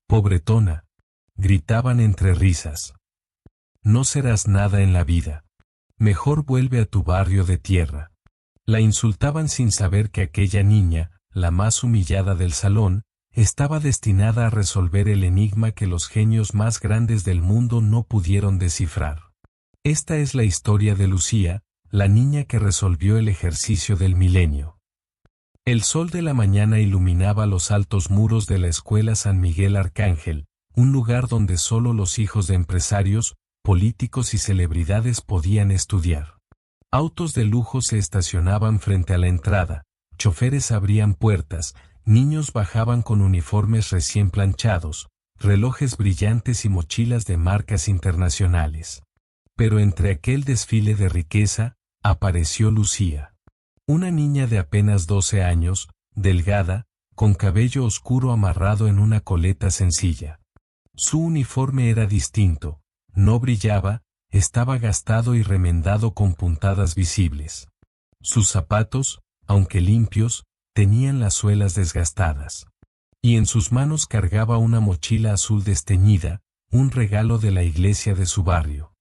Pobretona, gritaban entre risas. No serás nada en la vida. Mejor vuelve a tu barrio de tierra. La insultaban sin saber que aquella niña, la más humillada del salón, estaba destinada a resolver el enigma que los genios más grandes del mundo no pudieron descifrar. Esta es la historia de Lucía, la niña que resolvió el ejercicio del milenio. El sol de la mañana iluminaba los altos muros de la escuela San Miguel Arcángel, un lugar donde solo los hijos de empresarios, políticos y celebridades podían estudiar. Autos de lujo se estacionaban frente a la entrada, choferes abrían puertas, niños bajaban con uniformes recién planchados, relojes brillantes y mochilas de marcas internacionales. Pero entre aquel desfile de riqueza, apareció Lucía. Una niña de apenas 12 años, delgada, con cabello oscuro amarrado en una coleta sencilla. Su uniforme era distinto, no brillaba, estaba gastado y remendado con puntadas visibles. Sus zapatos, aunque limpios, tenían las suelas desgastadas. Y en sus manos cargaba una mochila azul desteñida, un regalo de la iglesia de su barrio.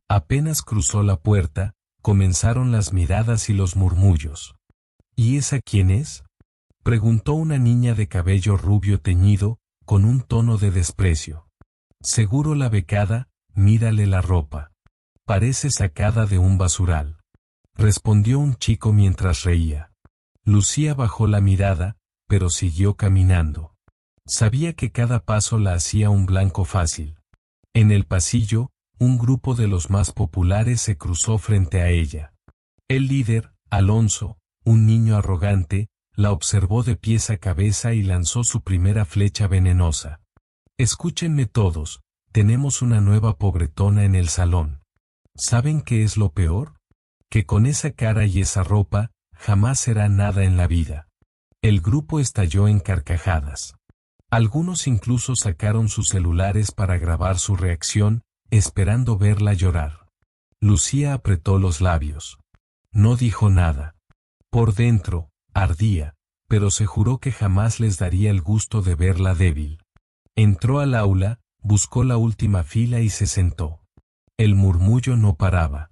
Apenas cruzó la puerta, comenzaron las miradas y los murmullos. ¿Y esa quién es?, preguntó una niña de cabello rubio teñido, con un tono de desprecio. Seguro la becada, mírale la ropa. Parece sacada de un basural. Respondió un chico mientras reía. Lucía bajó la mirada, pero siguió caminando. Sabía que cada paso la hacía un blanco fácil. En el pasillo, un grupo de los más populares se cruzó frente a ella. El líder, Alonso, un niño arrogante, la observó de pies a cabeza y lanzó su primera flecha venenosa. Escúchenme todos, tenemos una nueva pobretona en el salón. ¿Saben qué es lo peor? Que con esa cara y esa ropa, jamás será nada en la vida. El grupo estalló en carcajadas. Algunos incluso sacaron sus celulares para grabar su reacción, esperando verla llorar. Lucía apretó los labios. No dijo nada. Por dentro, ardía, pero se juró que jamás les daría el gusto de verla débil. Entró al aula, buscó la última fila y se sentó. El murmullo no paraba.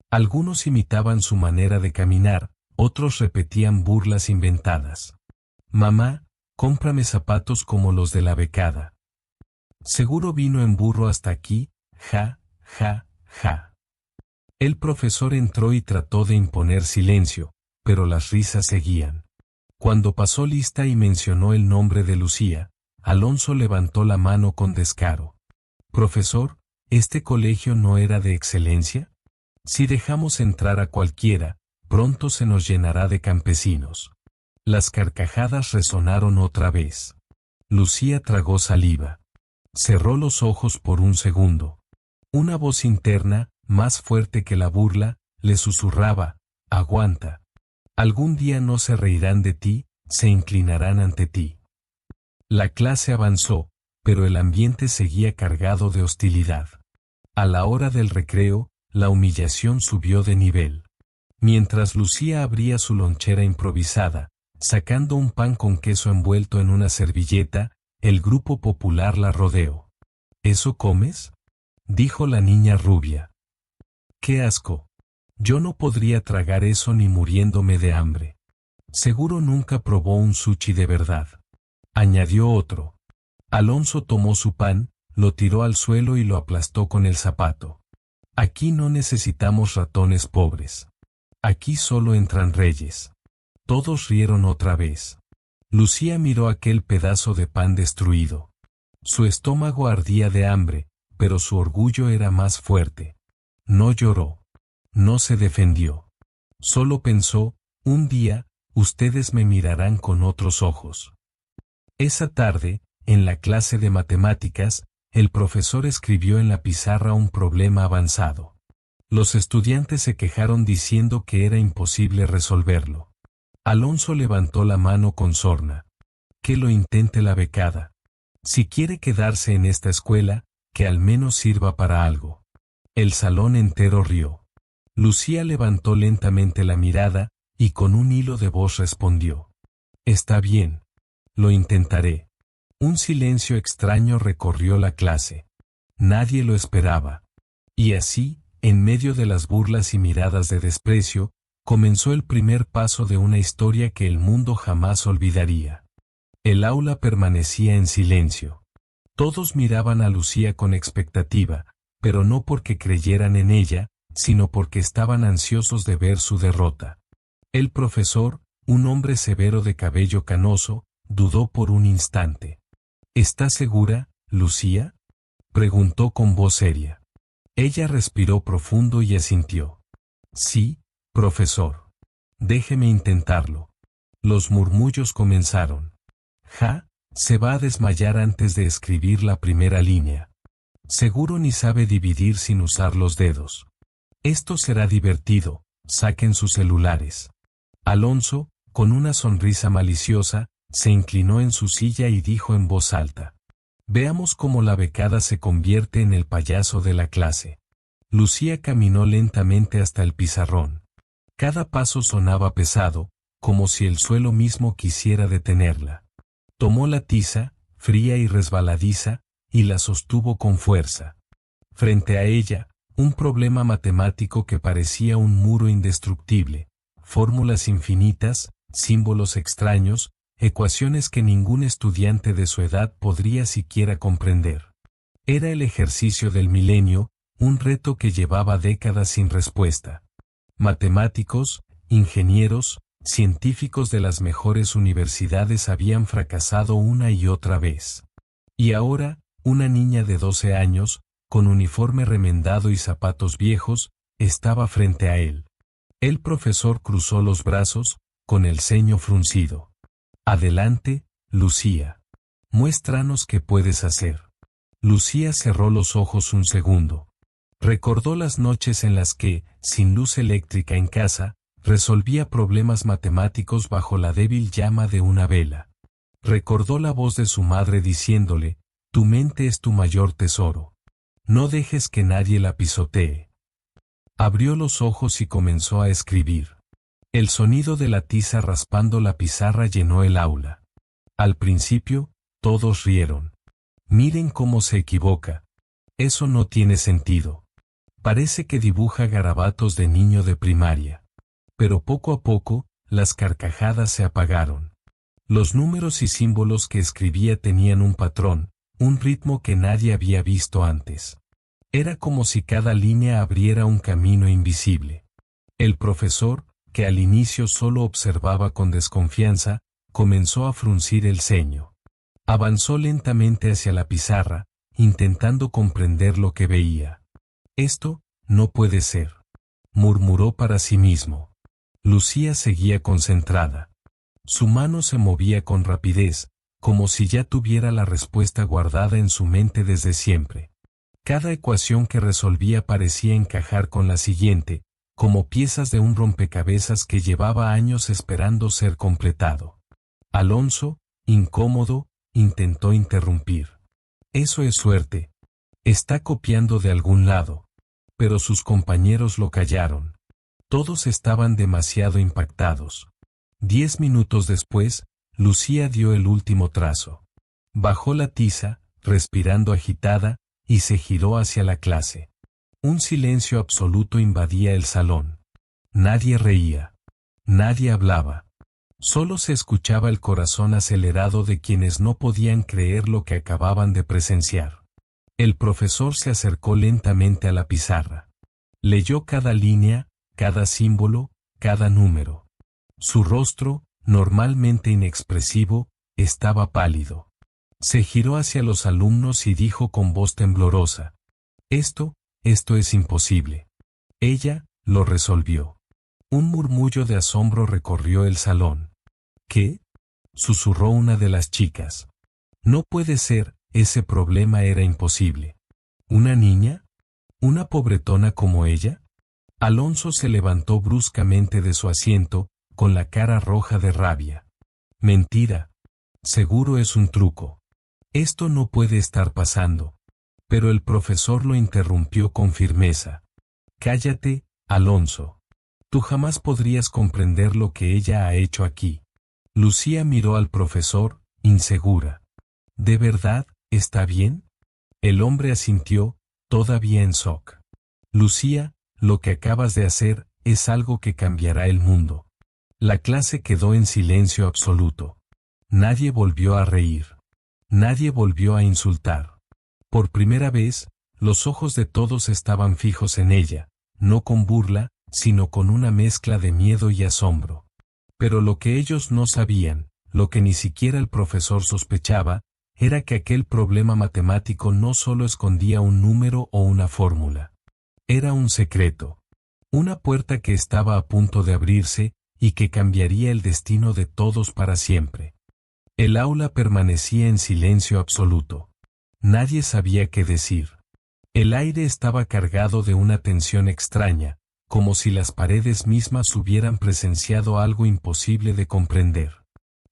Algunos imitaban su manera de caminar, otros repetían burlas inventadas. Mamá, cómprame zapatos como los de la becada. Seguro vino en burro hasta aquí, ja, ja, ja. El profesor entró y trató de imponer silencio, pero las risas seguían. Cuando pasó lista y mencionó el nombre de Lucía, Alonso levantó la mano con descaro. Profesor, ¿este colegio no era de excelencia? Si dejamos entrar a cualquiera, pronto se nos llenará de campesinos. Las carcajadas resonaron otra vez. Lucía tragó saliva. Cerró los ojos por un segundo. Una voz interna, más fuerte que la burla, le susurraba, aguanta. Algún día no se reirán de ti, se inclinarán ante ti. La clase avanzó, pero el ambiente seguía cargado de hostilidad. A la hora del recreo, la humillación subió de nivel. Mientras Lucía abría su lonchera improvisada, sacando un pan con queso envuelto en una servilleta, el grupo popular la rodeó. ¿Eso comes?, dijo la niña rubia. ¡Qué asco! Yo no podría tragar eso ni muriéndome de hambre. Seguro nunca probó un sushi de verdad. Añadió otro. Alonso tomó su pan, lo tiró al suelo y lo aplastó con el zapato. Aquí no necesitamos ratones pobres. Aquí solo entran reyes. Todos rieron otra vez. Lucía miró aquel pedazo de pan destruido. Su estómago ardía de hambre, pero su orgullo era más fuerte. No lloró. No se defendió. Solo pensó, un día, ustedes me mirarán con otros ojos. Esa tarde, en la clase de matemáticas, el profesor escribió en la pizarra un problema avanzado. Los estudiantes se quejaron diciendo que era imposible resolverlo. Alonso levantó la mano con sorna. Que lo intente la becada. Si quiere quedarse en esta escuela, que al menos sirva para algo. El salón entero rió. Lucía levantó lentamente la mirada, y con un hilo de voz respondió. Está bien. Lo intentaré. Un silencio extraño recorrió la clase. Nadie lo esperaba. Y así, en medio de las burlas y miradas de desprecio, comenzó el primer paso de una historia que el mundo jamás olvidaría. El aula permanecía en silencio. Todos miraban a Lucía con expectativa, pero no porque creyeran en ella, sino porque estaban ansiosos de ver su derrota. El profesor, un hombre severo de cabello canoso, dudó por un instante. ¿Estás segura, Lucía?, preguntó con voz seria. Ella respiró profundo y asintió. Sí, profesor. Déjeme intentarlo. Los murmullos comenzaron. Se va a desmayar antes de escribir la primera línea. Seguro ni sabe dividir sin usar los dedos. Esto será divertido, saquen sus celulares. Alonso, con una sonrisa maliciosa, se inclinó en su silla y dijo en voz alta. Veamos cómo la becada se convierte en el payaso de la clase. Lucía caminó lentamente hasta el pizarrón. Cada paso sonaba pesado, como si el suelo mismo quisiera detenerla. Tomó la tiza, fría y resbaladiza, y la sostuvo con fuerza. Frente a ella, un problema matemático que parecía un muro indestructible, fórmulas infinitas, símbolos extraños, ecuaciones que ningún estudiante de su edad podría siquiera comprender. Era el ejercicio del milenio, un reto que llevaba décadas sin respuesta. Matemáticos, ingenieros, científicos de las mejores universidades habían fracasado una y otra vez. Y ahora, una niña de 12 años, con uniforme remendado y zapatos viejos, estaba frente a él. El profesor cruzó los brazos, con el ceño fruncido. Adelante, Lucía. Muéstranos qué puedes hacer. Lucía cerró los ojos un segundo. Recordó las noches en las que, sin luz eléctrica en casa, resolvía problemas matemáticos bajo la débil llama de una vela. Recordó la voz de su madre diciéndole, tu mente es tu mayor tesoro. No dejes que nadie la pisotee. Abrió los ojos y comenzó a escribir. El sonido de la tiza raspando la pizarra llenó el aula. Al principio, todos rieron. Miren cómo se equivoca. Eso no tiene sentido. Parece que dibuja garabatos de niño de primaria. Pero poco a poco, las carcajadas se apagaron. Los números y símbolos que escribía tenían un patrón, un ritmo que nadie había visto antes. Era como si cada línea abriera un camino invisible. El profesor, que al inicio solo observaba con desconfianza, comenzó a fruncir el ceño. Avanzó lentamente hacia la pizarra, intentando comprender lo que veía. Esto no puede ser, murmuró para sí mismo. Lucía seguía concentrada. Su mano se movía con rapidez, como si ya tuviera la respuesta guardada en su mente desde siempre. Cada ecuación que resolvía parecía encajar con la siguiente, como piezas de un rompecabezas que llevaba años esperando ser completado. Alonso, incómodo, intentó interrumpir. Eso es suerte. Está copiando de algún lado. Pero sus compañeros lo callaron. Todos estaban demasiado impactados. 10 minutos después, Lucía dio el último trazo. Bajó la tiza, respirando agitada, y se giró hacia la clase. Un silencio absoluto invadía el salón. Nadie reía. Nadie hablaba. Solo se escuchaba el corazón acelerado de quienes no podían creer lo que acababan de presenciar. El profesor se acercó lentamente a la pizarra. Leyó cada línea, cada símbolo, cada número. Su rostro, normalmente inexpresivo, estaba pálido. Se giró hacia los alumnos y dijo con voz temblorosa. Esto es imposible. Ella, lo resolvió. Un murmullo de asombro recorrió el salón. ¿Qué?, susurró una de las chicas. No puede ser, ese problema era imposible. ¿Una niña? ¿Una pobretona como ella? Alonso se levantó bruscamente de su asiento, con la cara roja de rabia. Mentira. Seguro es un truco. Esto no puede estar pasando. Pero el profesor lo interrumpió con firmeza. Cállate, Alonso. Tú jamás podrías comprender lo que ella ha hecho aquí. Lucía miró al profesor, insegura. ¿De verdad, está bien? El hombre asintió, todavía en shock. Lucía, lo que acabas de hacer es algo que cambiará el mundo. La clase quedó en silencio absoluto. Nadie volvió a reír. Nadie volvió a insultar. Por primera vez, los ojos de todos estaban fijos en ella, no con burla, sino con una mezcla de miedo y asombro. Pero lo que ellos no sabían, lo que ni siquiera el profesor sospechaba, era que aquel problema matemático no solo escondía un número o una fórmula. Era un secreto. Una puerta que estaba a punto de abrirse, y que cambiaría el destino de todos para siempre. El aula permanecía en silencio absoluto. Nadie sabía qué decir. El aire estaba cargado de una tensión extraña, como si las paredes mismas hubieran presenciado algo imposible de comprender.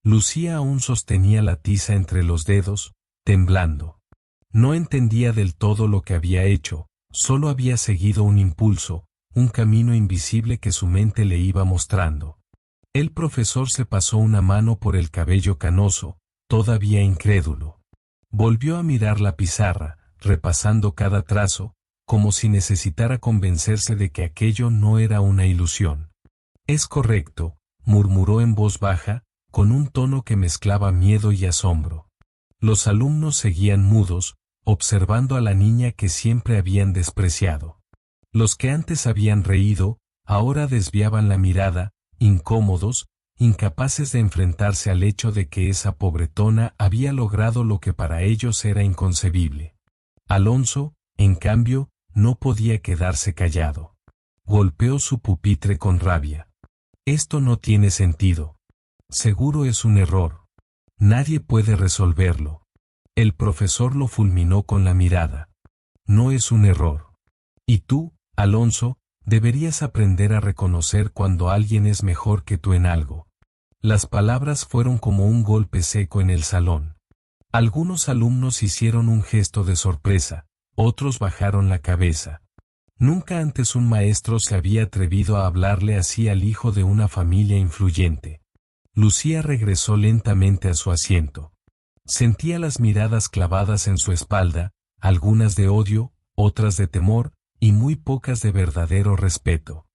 Lucía aún sostenía la tiza entre los dedos, temblando. No entendía del todo lo que había hecho, solo había seguido un impulso, un camino invisible que su mente le iba mostrando. El profesor se pasó una mano por el cabello canoso, todavía incrédulo. Volvió a mirar la pizarra, repasando cada trazo, como si necesitara convencerse de que aquello no era una ilusión. Es correcto, murmuró en voz baja, con un tono que mezclaba miedo y asombro. Los alumnos seguían mudos, observando a la niña que siempre habían despreciado. Los que antes habían reído, ahora desviaban la mirada, incómodos, incapaces de enfrentarse al hecho de que esa pobretona había logrado lo que para ellos era inconcebible. Alonso, en cambio, no podía quedarse callado. Golpeó su pupitre con rabia. Esto no tiene sentido. Seguro es un error. Nadie puede resolverlo. El profesor lo fulminó con la mirada. No es un error. Y tú, Alonso, deberías aprender a reconocer cuando alguien es mejor que tú en algo. Las palabras fueron como un golpe seco en el salón. Algunos alumnos hicieron un gesto de sorpresa, otros bajaron la cabeza. Nunca antes un maestro se había atrevido a hablarle así al hijo de una familia influyente. Lucía regresó lentamente a su asiento. Sentía las miradas clavadas en su espalda, algunas de odio, otras de temor, y muy pocas de verdadero respeto.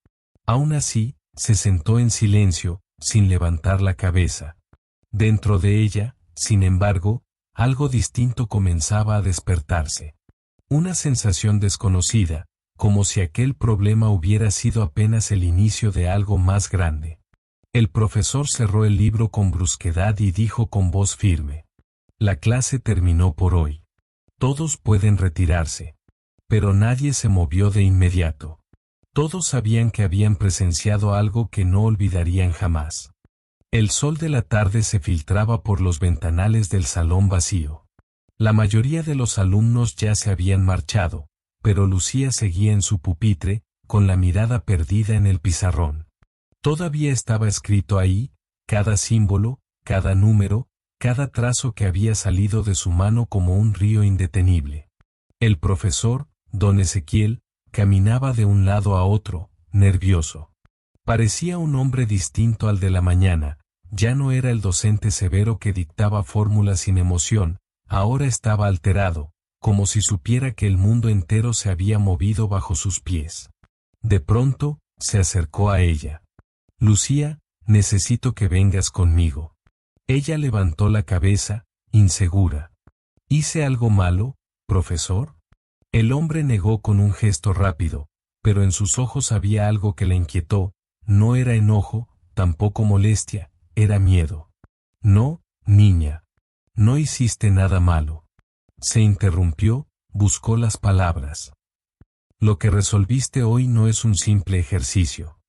Aún así, se sentó en silencio, sin levantar la cabeza. Dentro de ella, sin embargo, algo distinto comenzaba a despertarse. Una sensación desconocida, como si aquel problema hubiera sido apenas el inicio de algo más grande. El profesor cerró el libro con brusquedad y dijo con voz firme: La clase terminó por hoy. Todos pueden retirarse. Pero nadie se movió de inmediato. Todos sabían que habían presenciado algo que no olvidarían jamás. El sol de la tarde se filtraba por los ventanales del salón vacío. La mayoría de los alumnos ya se habían marchado, pero Lucía seguía en su pupitre, con la mirada perdida en el pizarrón. Todavía estaba escrito ahí, cada símbolo, cada número, cada trazo que había salido de su mano como un río indetenible. El profesor, don Ezequiel, caminaba de un lado a otro, nervioso. Parecía un hombre distinto al de la mañana, ya no era el docente severo que dictaba fórmulas sin emoción, ahora estaba alterado, como si supiera que el mundo entero se había movido bajo sus pies. De pronto, se acercó a ella. Lucía, necesito que vengas conmigo. Ella levantó la cabeza, insegura. ¿Hice algo malo, profesor? El hombre negó con un gesto rápido, pero en sus ojos había algo que la inquietó, no era enojo, tampoco molestia, era miedo. No, niña. No hiciste nada malo. Se interrumpió, buscó las palabras. Lo que resolviste hoy no es un simple ejercicio.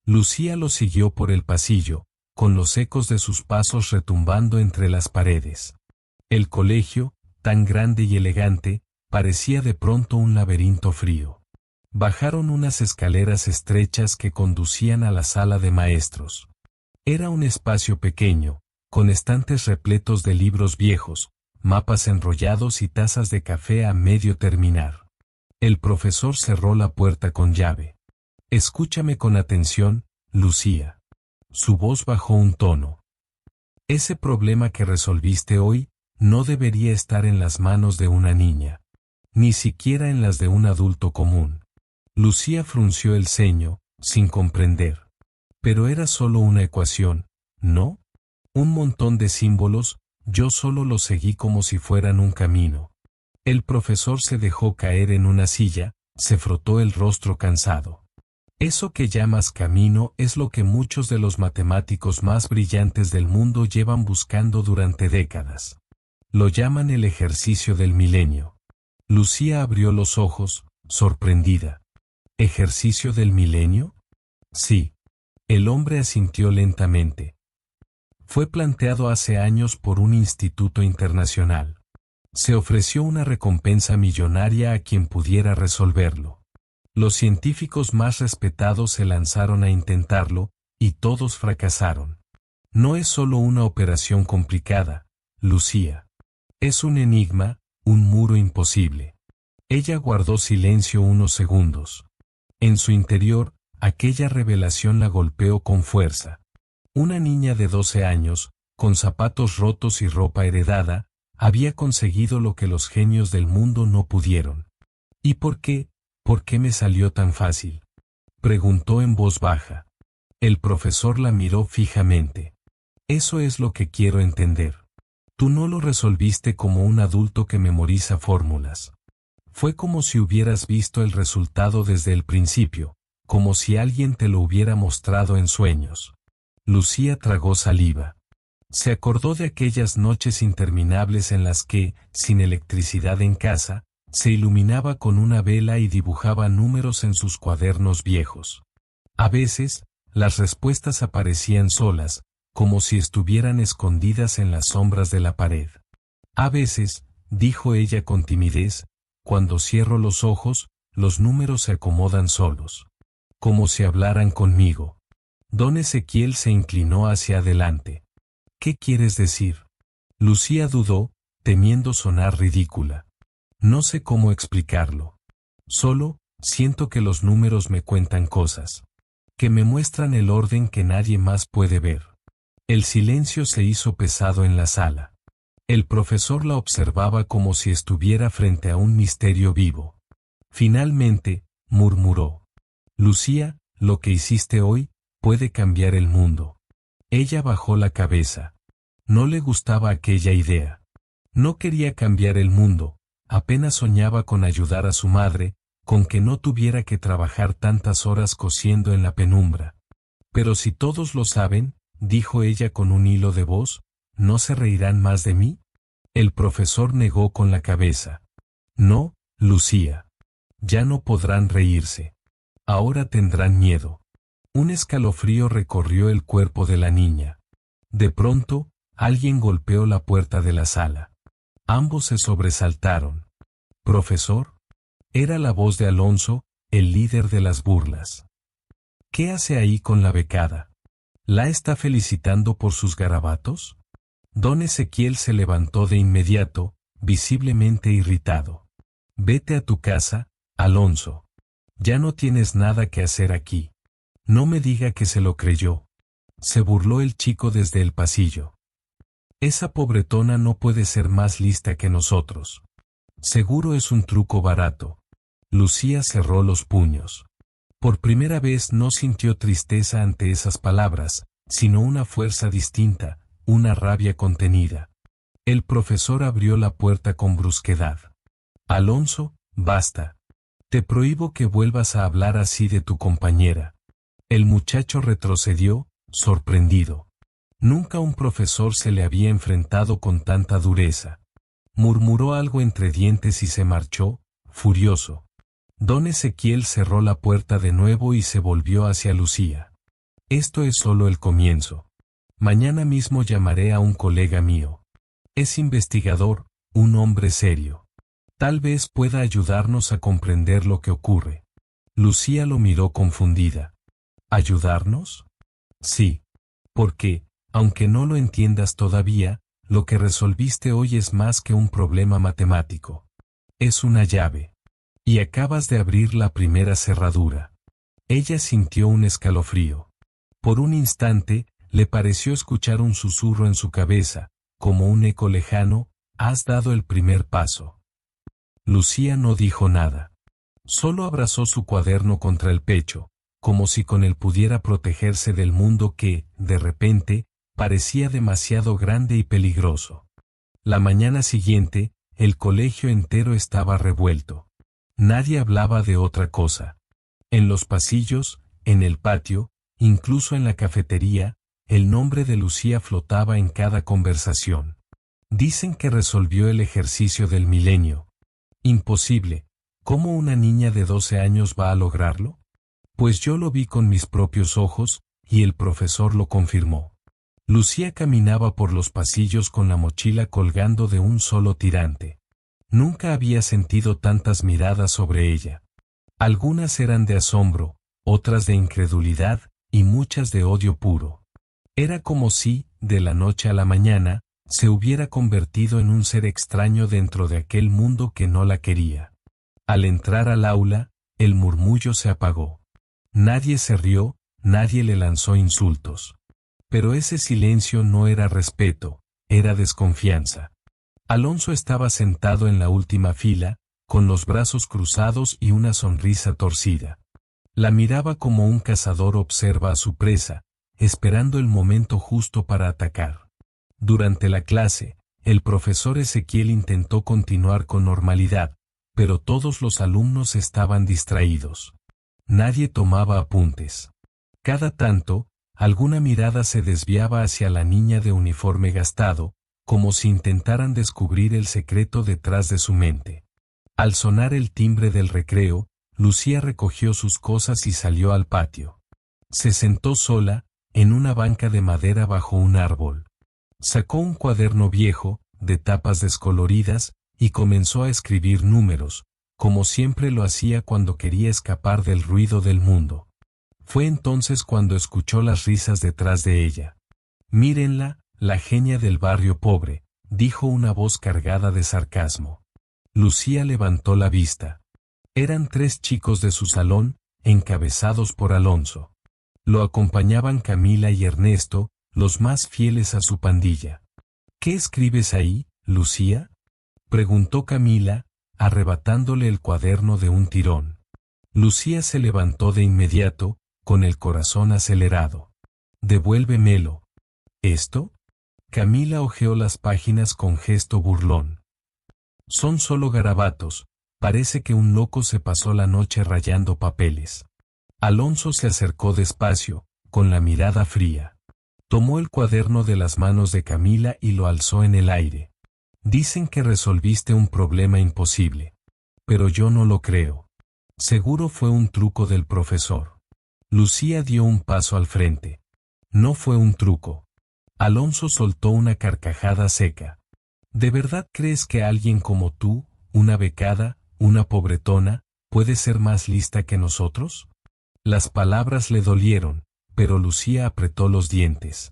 Lucía lo siguió por el pasillo, con los ecos de sus pasos retumbando entre las paredes. El colegio, tan grande y elegante, parecía de pronto un laberinto frío. Bajaron unas escaleras estrechas que conducían a la sala de maestros. Era un espacio pequeño, con estantes repletos de libros viejos, mapas enrollados y tazas de café a medio terminar. El profesor cerró la puerta con llave. Escúchame con atención, Lucía. Su voz bajó un tono. Ese problema que resolviste hoy, No debería estar en las manos de una niña. Ni siquiera en las de un adulto común. Lucía frunció el ceño, sin comprender. Pero era solo una ecuación, ¿no? Un montón de símbolos, yo solo los seguí como si fueran un camino. El profesor se dejó caer en una silla, se frotó el rostro cansado. Eso que llamas camino es lo que muchos de los matemáticos más brillantes del mundo llevan buscando durante décadas. Lo llaman el ejercicio del milenio. Lucía abrió los ojos, sorprendida. ¿Ejercicio del milenio? Sí. El hombre asintió lentamente. Fue planteado hace años por un instituto internacional. Se ofreció una recompensa millonaria a quien pudiera resolverlo. Los científicos más respetados se lanzaron a intentarlo, y todos fracasaron. No es solo una operación complicada, Lucía. Es un enigma, un muro imposible. Ella guardó silencio unos segundos. En su interior, aquella revelación la golpeó con fuerza. Una niña de 12 años, con zapatos rotos y ropa heredada, había conseguido lo que los genios del mundo no pudieron. ¿Y por qué? ¿Por qué me salió tan fácil? Preguntó en voz baja. El profesor la miró fijamente. Eso es lo que quiero entender. Tú no lo resolviste como un adulto que memoriza fórmulas. Fue como si hubieras visto el resultado desde el principio, como si alguien te lo hubiera mostrado en sueños. Lucía tragó saliva. Se acordó de aquellas noches interminables en las que, sin electricidad en casa, se iluminaba con una vela y dibujaba números en sus cuadernos viejos. A veces, las respuestas aparecían solas, como si estuvieran escondidas en las sombras de la pared. A veces, dijo ella con timidez, cuando cierro los ojos, los números se acomodan solos. Como si hablaran conmigo. Don Ezequiel se inclinó hacia adelante. ¿Qué quieres decir? Lucía dudó, temiendo sonar ridícula. No sé cómo explicarlo. Solo, siento que los números me cuentan cosas. Que me muestran el orden que nadie más puede ver. El silencio se hizo pesado en la sala. El profesor la observaba como si estuviera frente a un misterio vivo. Finalmente, murmuró. Lucía, lo que hiciste hoy, puede cambiar el mundo. Ella bajó la cabeza. No le gustaba aquella idea. No quería cambiar el mundo, apenas soñaba con ayudar a su madre, con que no tuviera que trabajar tantas horas cosiendo en la penumbra. Pero si todos lo saben, dijo ella con un hilo de voz, ¿no se reirán más de mí? El profesor negó con la cabeza. No, Lucía. Ya no podrán reírse. Ahora tendrán miedo. Un escalofrío recorrió el cuerpo de la niña. De pronto, alguien golpeó la puerta de la sala. Ambos se sobresaltaron. ¿Profesor? Era la voz de Alonso, el líder de las burlas. ¿Qué hace ahí con la becada? ¿La está felicitando por sus garabatos? Don Ezequiel se levantó de inmediato, visiblemente irritado. Vete a tu casa, Alonso. Ya no tienes nada que hacer aquí. No me diga que se lo creyó. Se burló el chico desde el pasillo. Esa pobretona no puede ser más lista que nosotros. Seguro es un truco barato. Lucía cerró los puños. Por primera vez no sintió tristeza ante esas palabras, sino una fuerza distinta, una rabia contenida. El profesor abrió la puerta con brusquedad. Alonso, basta. Te prohíbo que vuelvas a hablar así de tu compañera. El muchacho retrocedió, sorprendido. Nunca un profesor se le había enfrentado con tanta dureza. Murmuró algo entre dientes y se marchó, furioso. Don Ezequiel cerró la puerta de nuevo y se volvió hacia Lucía. Esto es solo el comienzo. Mañana mismo llamaré a un colega mío. Es investigador, un hombre serio. Tal vez pueda ayudarnos a comprender lo que ocurre. Lucía lo miró confundida. ¿Ayudarnos? Sí. Porque, aunque no lo entiendas todavía, lo que resolviste hoy es más que un problema matemático. Es una llave. Y acabas de abrir la primera cerradura. Ella sintió un escalofrío. Por un instante, le pareció escuchar un susurro en su cabeza, como un eco lejano, Has dado el primer paso. Lucía no dijo nada. Solo abrazó su cuaderno contra el pecho, como si con él pudiera protegerse del mundo que, de repente, parecía demasiado grande y peligroso. La mañana siguiente, el colegio entero estaba revuelto. Nadie hablaba de otra cosa. En los pasillos, en el patio, incluso en la cafetería, el nombre de Lucía flotaba en cada conversación. Dicen que resolvió el ejercicio del milenio. Imposible. ¿Cómo una niña de 12 años va a lograrlo? Pues yo lo vi con mis propios ojos, y el profesor lo confirmó. Lucía caminaba por los pasillos con la mochila colgando de un solo tirante. Nunca había sentido tantas miradas sobre ella. Algunas eran de asombro, otras de incredulidad, y muchas de odio puro. Era como si, de la noche a la mañana, se hubiera convertido en un ser extraño dentro de aquel mundo que no la quería. Al entrar al aula, el murmullo se apagó. Nadie se rió, nadie le lanzó insultos. Pero ese silencio no era respeto, era desconfianza. Alonso estaba sentado en la última fila, con los brazos cruzados y una sonrisa torcida. La miraba como un cazador observa a su presa, esperando el momento justo para atacar. Durante la clase, el profesor Ezequiel intentó continuar con normalidad, pero todos los alumnos estaban distraídos. Nadie tomaba apuntes. Cada tanto, alguna mirada se desviaba hacia la niña de uniforme gastado, como si intentaran descubrir el secreto detrás de su mente. Al sonar el timbre del recreo, Lucía recogió sus cosas y salió al patio. Se sentó sola, en una banca de madera bajo un árbol. Sacó un cuaderno viejo, de tapas descoloridas, y comenzó a escribir números, como siempre lo hacía cuando quería escapar del ruido del mundo. Fue entonces cuando escuchó las risas detrás de ella. Mírenla, la genia del barrio pobre, dijo una voz cargada de sarcasmo. Lucía levantó la vista. Eran 3 chicos de su salón, encabezados por Alonso. Lo acompañaban Camila y Ernesto, los más fieles a su pandilla. ¿Qué escribes ahí, Lucía?, preguntó Camila, arrebatándole el cuaderno de un tirón. Lucía se levantó de inmediato, con el corazón acelerado. Devuélvemelo. ¿Esto? Camila hojeó las páginas con gesto burlón. Son solo garabatos, parece que un loco se pasó la noche rayando papeles. Alonso se acercó despacio, con la mirada fría. Tomó el cuaderno de las manos de Camila y lo alzó en el aire. Dicen que resolviste un problema imposible. Pero yo no lo creo. Seguro fue un truco del profesor. Lucía dio un paso al frente. No fue un truco. Alonso soltó una carcajada seca. ¿De verdad crees que alguien como tú, una becada, una pobretona, puede ser más lista que nosotros? Las palabras le dolieron, pero Lucía apretó los dientes.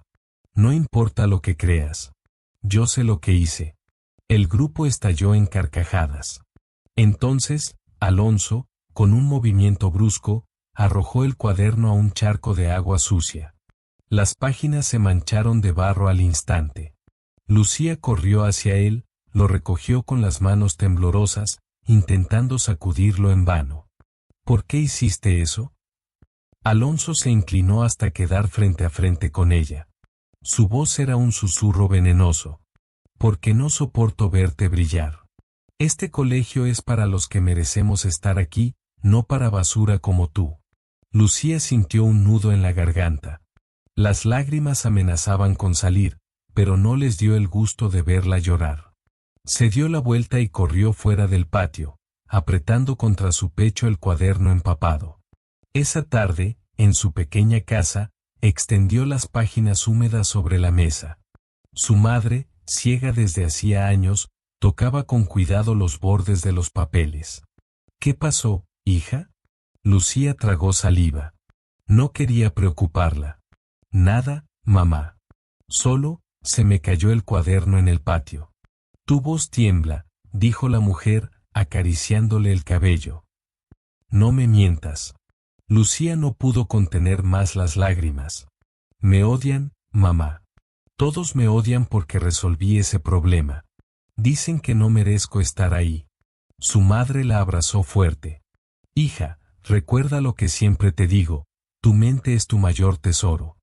No importa lo que creas. Yo sé lo que hice. El grupo estalló en carcajadas. Entonces, Alonso, con un movimiento brusco, arrojó el cuaderno a un charco de agua sucia. Las páginas se mancharon de barro al instante. Lucía corrió hacia él, lo recogió con las manos temblorosas, intentando sacudirlo en vano. ¿Por qué hiciste eso? Alonso se inclinó hasta quedar frente a frente con ella. Su voz era un susurro venenoso. Porque no soporto verte brillar. Este colegio es para los que merecemos estar aquí, no para basura como tú. Lucía sintió un nudo en la garganta. Las lágrimas amenazaban con salir, pero no les dio el gusto de verla llorar. Se dio la vuelta y corrió fuera del patio, apretando contra su pecho el cuaderno empapado. Esa tarde, en su pequeña casa, extendió las páginas húmedas sobre la mesa. Su madre, ciega desde hacía años, tocaba con cuidado los bordes de los papeles. ¿Qué pasó, hija? Lucía tragó saliva. No quería preocuparla. Nada, mamá. Solo, se me cayó el cuaderno en el patio. Tu voz tiembla, dijo la mujer, acariciándole el cabello. No me mientas. Lucía no pudo contener más las lágrimas. Me odian, mamá. Todos me odian porque resolví ese problema. Dicen que no merezco estar ahí. Su madre la abrazó fuerte. Hija, recuerda lo que siempre te digo, tu mente es tu mayor tesoro.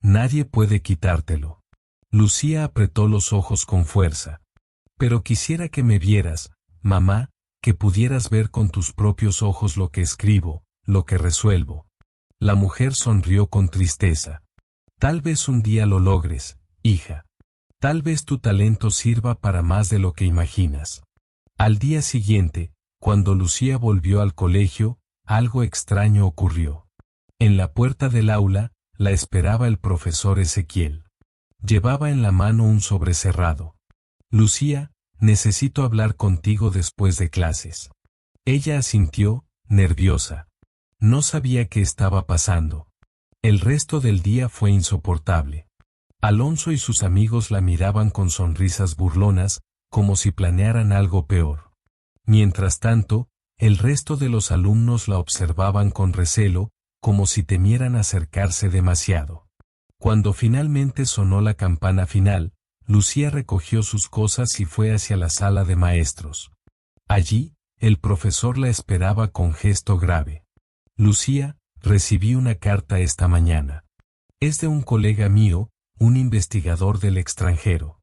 Nadie puede quitártelo. Lucía apretó los ojos con fuerza. Pero quisiera que me vieras, mamá, que pudieras ver con tus propios ojos lo que escribo, lo que resuelvo. La mujer sonrió con tristeza. Tal vez un día lo logres, hija. Tal vez tu talento sirva para más de lo que imaginas. Al día siguiente, cuando Lucía volvió al colegio, algo extraño ocurrió. En la puerta del aula, la esperaba el profesor Ezequiel. Llevaba en la mano un sobre cerrado. Lucía, necesito hablar contigo después de clases. Ella asintió, nerviosa. No sabía qué estaba pasando. El resto del día fue insoportable. Alonso y sus amigos la miraban con sonrisas burlonas, como si planearan algo peor. Mientras tanto, el resto de los alumnos la observaban con recelo, como si temieran acercarse demasiado. Cuando finalmente sonó la campana final, Lucía recogió sus cosas y fue hacia la sala de maestros. Allí, el profesor la esperaba con gesto grave. Lucía, recibí una carta esta mañana. Es de un colega mío, un investigador del extranjero.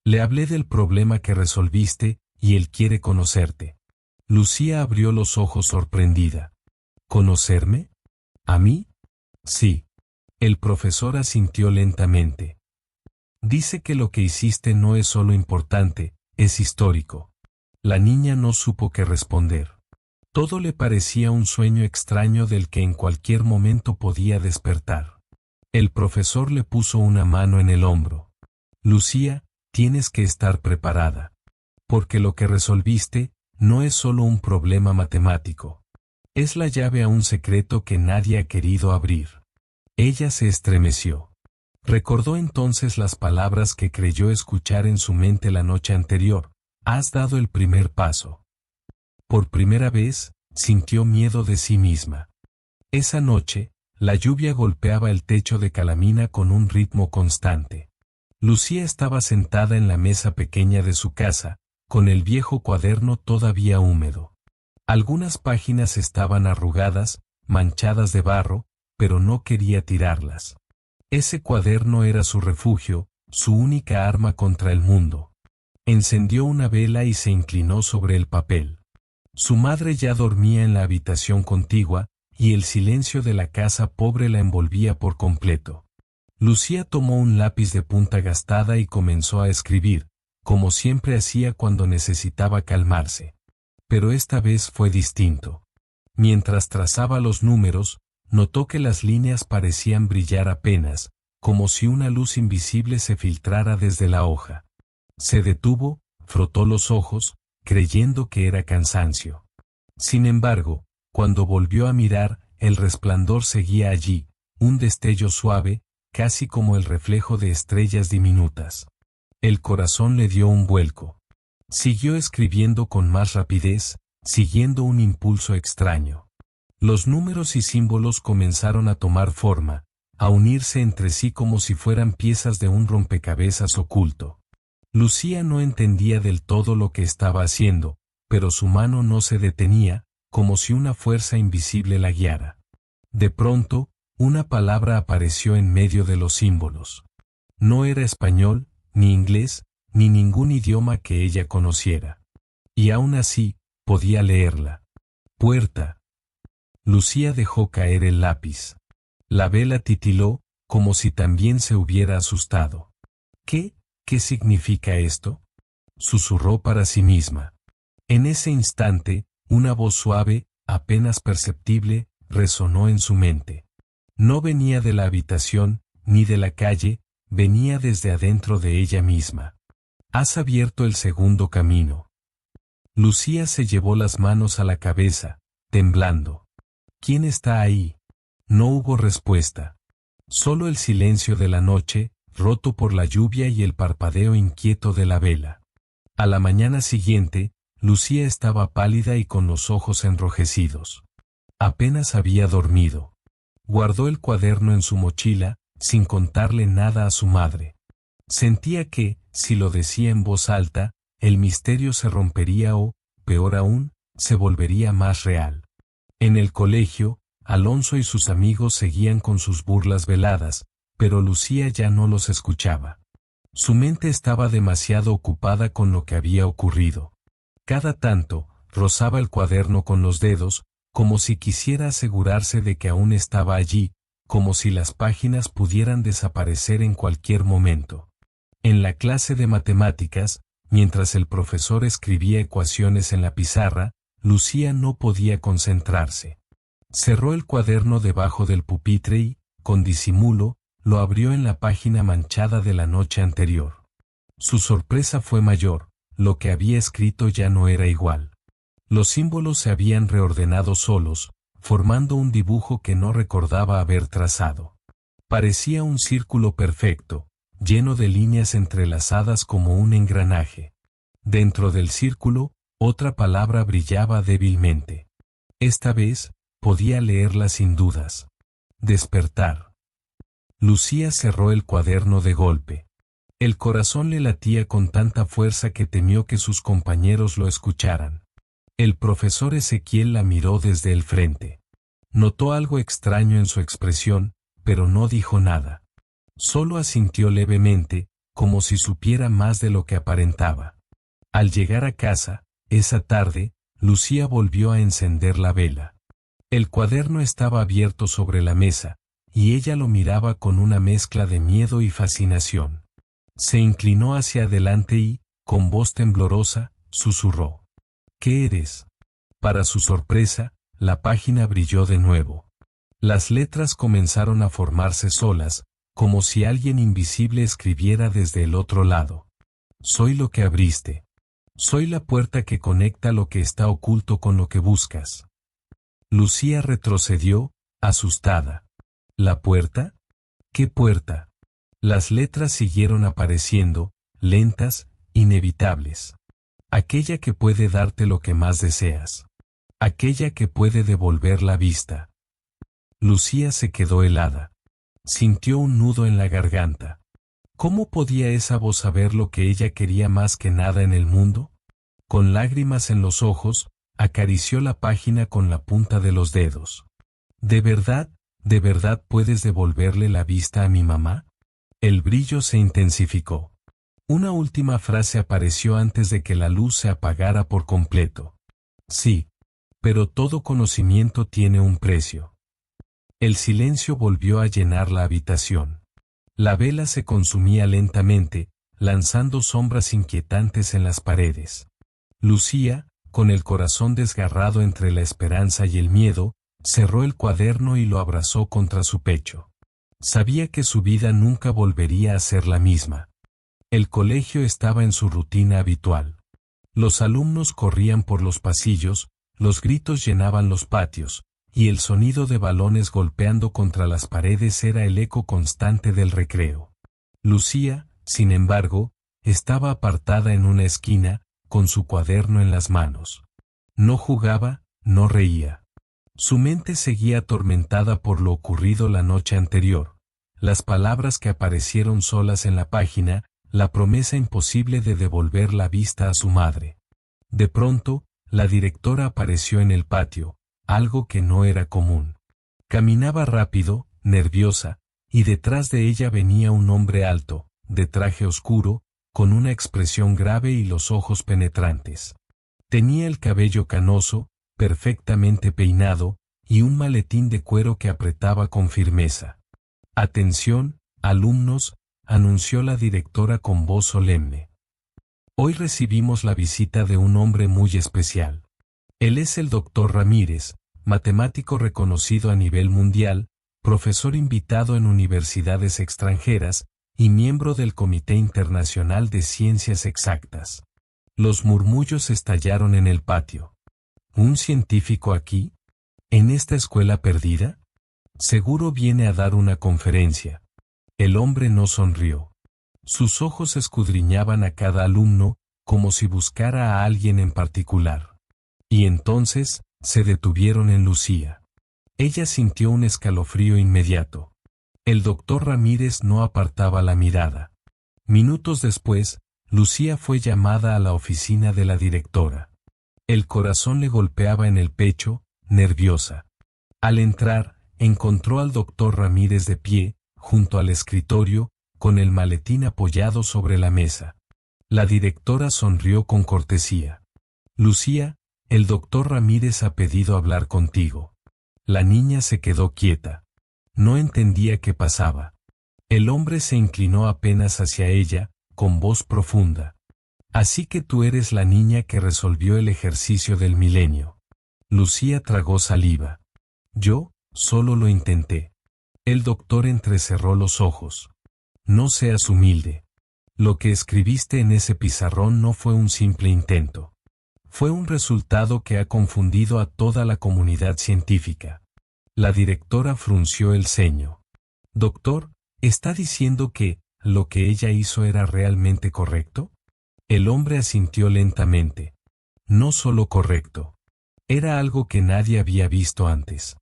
Le hablé del problema que resolviste, y él quiere conocerte. Lucía abrió los ojos sorprendida. ¿Conocerme? ¿A mí? Sí. El profesor asintió lentamente. Dice que lo que hiciste no es solo importante, es histórico. La niña no supo qué responder. Todo le parecía un sueño extraño del que en cualquier momento podía despertar. El profesor le puso una mano en el hombro. Lucía, tienes que estar preparada. Porque lo que resolviste, no es solo un problema matemático. Es la llave a un secreto que nadie ha querido abrir. Ella se estremeció. Recordó entonces las palabras que creyó escuchar en su mente la noche anterior. Has dado el primer paso. Por primera vez, sintió miedo de sí misma. Esa noche, la lluvia golpeaba el techo de calamina con un ritmo constante. Lucía estaba sentada en la mesa pequeña de su casa, con el viejo cuaderno todavía húmedo. Algunas páginas estaban arrugadas, manchadas de barro, pero no quería tirarlas. Ese cuaderno era su refugio, su única arma contra el mundo. Encendió una vela y se inclinó sobre el papel. Su madre ya dormía en la habitación contigua, y el silencio de la casa pobre la envolvía por completo. Lucía tomó un lápiz de punta gastada y comenzó a escribir, como siempre hacía cuando necesitaba calmarse. Pero esta vez fue distinto. Mientras trazaba los números, notó que las líneas parecían brillar apenas, como si una luz invisible se filtrara desde la hoja. Se detuvo, frotó los ojos, creyendo que era cansancio. Sin embargo, cuando volvió a mirar, el resplandor seguía allí, un destello suave, casi como el reflejo de estrellas diminutas. El corazón le dio un vuelco. Siguió escribiendo con más rapidez, siguiendo un impulso extraño. Los números y símbolos comenzaron a tomar forma, a unirse entre sí como si fueran piezas de un rompecabezas oculto. Lucía no entendía del todo lo que estaba haciendo, pero su mano no se detenía, como si una fuerza invisible la guiara. De pronto, una palabra apareció en medio de los símbolos. No era español, ni inglés, ni ningún idioma que ella conociera. Y aún así, podía leerla. Puerta. Lucía dejó caer el lápiz. La vela titiló, como si también se hubiera asustado. ¿Qué significa esto? Susurró para sí misma. En ese instante, una voz suave, apenas perceptible, resonó en su mente. No venía de la habitación, ni de la calle, venía desde adentro de ella misma. Has abierto el segundo camino. Lucía se llevó las manos a la cabeza, temblando. ¿Quién está ahí? No hubo respuesta. Solo el silencio de la noche, roto por la lluvia y el parpadeo inquieto de la vela. A la mañana siguiente, Lucía estaba pálida y con los ojos enrojecidos. Apenas había dormido. Guardó el cuaderno en su mochila, sin contarle nada a su madre. Sentía que, si lo decía en voz alta, el misterio se rompería o, peor aún, se volvería más real. En el colegio, Alonso y sus amigos seguían con sus burlas veladas, pero Lucía ya no los escuchaba. Su mente estaba demasiado ocupada con lo que había ocurrido. Cada tanto, rozaba el cuaderno con los dedos, como si quisiera asegurarse de que aún estaba allí, como si las páginas pudieran desaparecer en cualquier momento. En la clase de matemáticas, mientras el profesor escribía ecuaciones en la pizarra, Lucía no podía concentrarse. Cerró el cuaderno debajo del pupitre y, con disimulo, lo abrió en la página manchada de la noche anterior. Su sorpresa fue mayor, lo que había escrito ya no era igual. Los símbolos se habían reordenado solos, formando un dibujo que no recordaba haber trazado. Parecía un círculo perfecto, lleno de líneas entrelazadas como un engranaje. Dentro del círculo, otra palabra brillaba débilmente. Esta vez, podía leerla sin dudas. Despertar. Lucía cerró el cuaderno de golpe. El corazón le latía con tanta fuerza que temió que sus compañeros lo escucharan. El profesor Ezequiel la miró desde el frente. Notó algo extraño en su expresión, pero no dijo nada. Solo asintió levemente, como si supiera más de lo que aparentaba. Al llegar a casa, esa tarde, Lucía volvió a encender la vela. El cuaderno estaba abierto sobre la mesa, y ella lo miraba con una mezcla de miedo y fascinación. Se inclinó hacia adelante y, con voz temblorosa, susurró: ¿Qué eres? Para su sorpresa, la página brilló de nuevo. Las letras comenzaron a formarse solas, como si alguien invisible escribiera desde el otro lado. Soy lo que abriste. Soy la puerta que conecta lo que está oculto con lo que buscas. Lucía retrocedió, asustada. ¿La puerta? ¿Qué puerta? Las letras siguieron apareciendo, lentas, inevitables. Aquella que puede darte lo que más deseas. Aquella que puede devolver la vista. Lucía se quedó helada. Sintió un nudo en la garganta. ¿Cómo podía esa voz saber lo que ella quería más que nada en el mundo? Con lágrimas en los ojos, acarició la página con la punta de los dedos. ¿De verdad puedes devolverle la vista a mi mamá? El brillo se intensificó. Una última frase apareció antes de que la luz se apagara por completo. Sí, pero todo conocimiento tiene un precio. El silencio volvió a llenar la habitación. La vela se consumía lentamente, lanzando sombras inquietantes en las paredes. Lucía, con el corazón desgarrado entre la esperanza y el miedo, cerró el cuaderno y lo abrazó contra su pecho. Sabía que su vida nunca volvería a ser la misma. El colegio estaba en su rutina habitual. Los alumnos corrían por los pasillos, los gritos llenaban los patios, y el sonido de balones golpeando contra las paredes era el eco constante del recreo. Lucía, sin embargo, estaba apartada en una esquina, con su cuaderno en las manos. No jugaba, no reía. Su mente seguía atormentada por lo ocurrido la noche anterior. Las palabras que aparecieron solas en la página, la promesa imposible de devolver la vista a su madre. De pronto, la directora apareció en el patio, algo que no era común. Caminaba rápido, nerviosa, y detrás de ella venía un hombre alto, de traje oscuro, con una expresión grave y los ojos penetrantes. Tenía el cabello canoso, perfectamente peinado, y un maletín de cuero que apretaba con firmeza. «Atención, alumnos», anunció la directora con voz solemne. «Hoy recibimos la visita de un hombre muy especial. Él es el Dr. Ramírez, matemático reconocido a nivel mundial, profesor invitado en universidades extranjeras, y miembro del Comité Internacional de Ciencias Exactas». Los murmullos estallaron en el patio. ¿Un científico aquí? ¿En esta escuela perdida? Seguro viene a dar una conferencia. El hombre no sonrió. Sus ojos escudriñaban a cada alumno, como si buscara a alguien en particular. Y entonces, se detuvieron en Lucía. Ella sintió un escalofrío inmediato. El doctor Ramírez no apartaba la mirada. Minutos después, Lucía fue llamada a la oficina de la directora. El corazón le golpeaba en el pecho, nerviosa. Al entrar, encontró al doctor Ramírez de pie, junto al escritorio, con el maletín apoyado sobre la mesa. La directora sonrió con cortesía. Lucía, el doctor Ramírez ha pedido hablar contigo. La niña se quedó quieta. No entendía qué pasaba. El hombre se inclinó apenas hacia ella, con voz profunda. Así que tú eres la niña que resolvió el ejercicio del milenio. Lucía tragó saliva. Yo, solo lo intenté. El doctor entrecerró los ojos. No seas humilde. Lo que escribiste en ese pizarrón no fue un simple intento. Fue un resultado que ha confundido a toda la comunidad científica. La directora frunció el ceño. Doctor, ¿está diciendo que lo que ella hizo era realmente correcto? El hombre asintió lentamente. No solo correcto. Era algo que nadie había visto antes.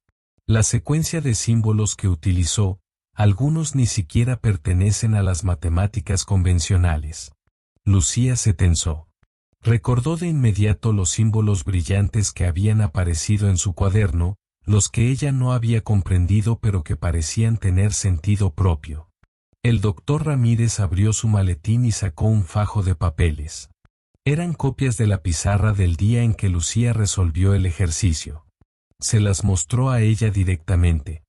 La secuencia de símbolos que utilizó, algunos ni siquiera pertenecen a las matemáticas convencionales. Lucía se tensó. Recordó de inmediato los símbolos brillantes que habían aparecido en su cuaderno, los que ella no había comprendido pero que parecían tener sentido propio. El doctor Ramírez abrió su maletín y sacó un fajo de papeles. Eran copias de la pizarra del día en que Lucía resolvió el ejercicio. Se las mostró a ella directamente.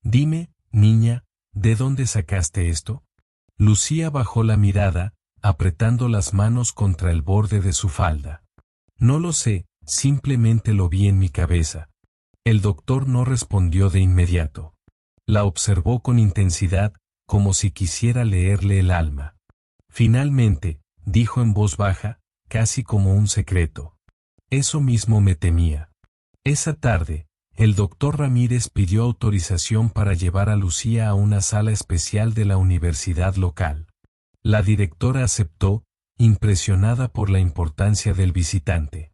Dime, niña, ¿de dónde sacaste esto? Lucía bajó la mirada, apretando las manos contra el borde de su falda. No lo sé, simplemente lo vi en mi cabeza. El doctor no respondió de inmediato. La observó con intensidad, como si quisiera leerle el alma. Finalmente, dijo en voz baja, casi como un secreto. Eso mismo me temía. Esa tarde, el doctor Ramírez pidió autorización para llevar a Lucía a una sala especial de la universidad local. La directora aceptó, impresionada por la importancia del visitante.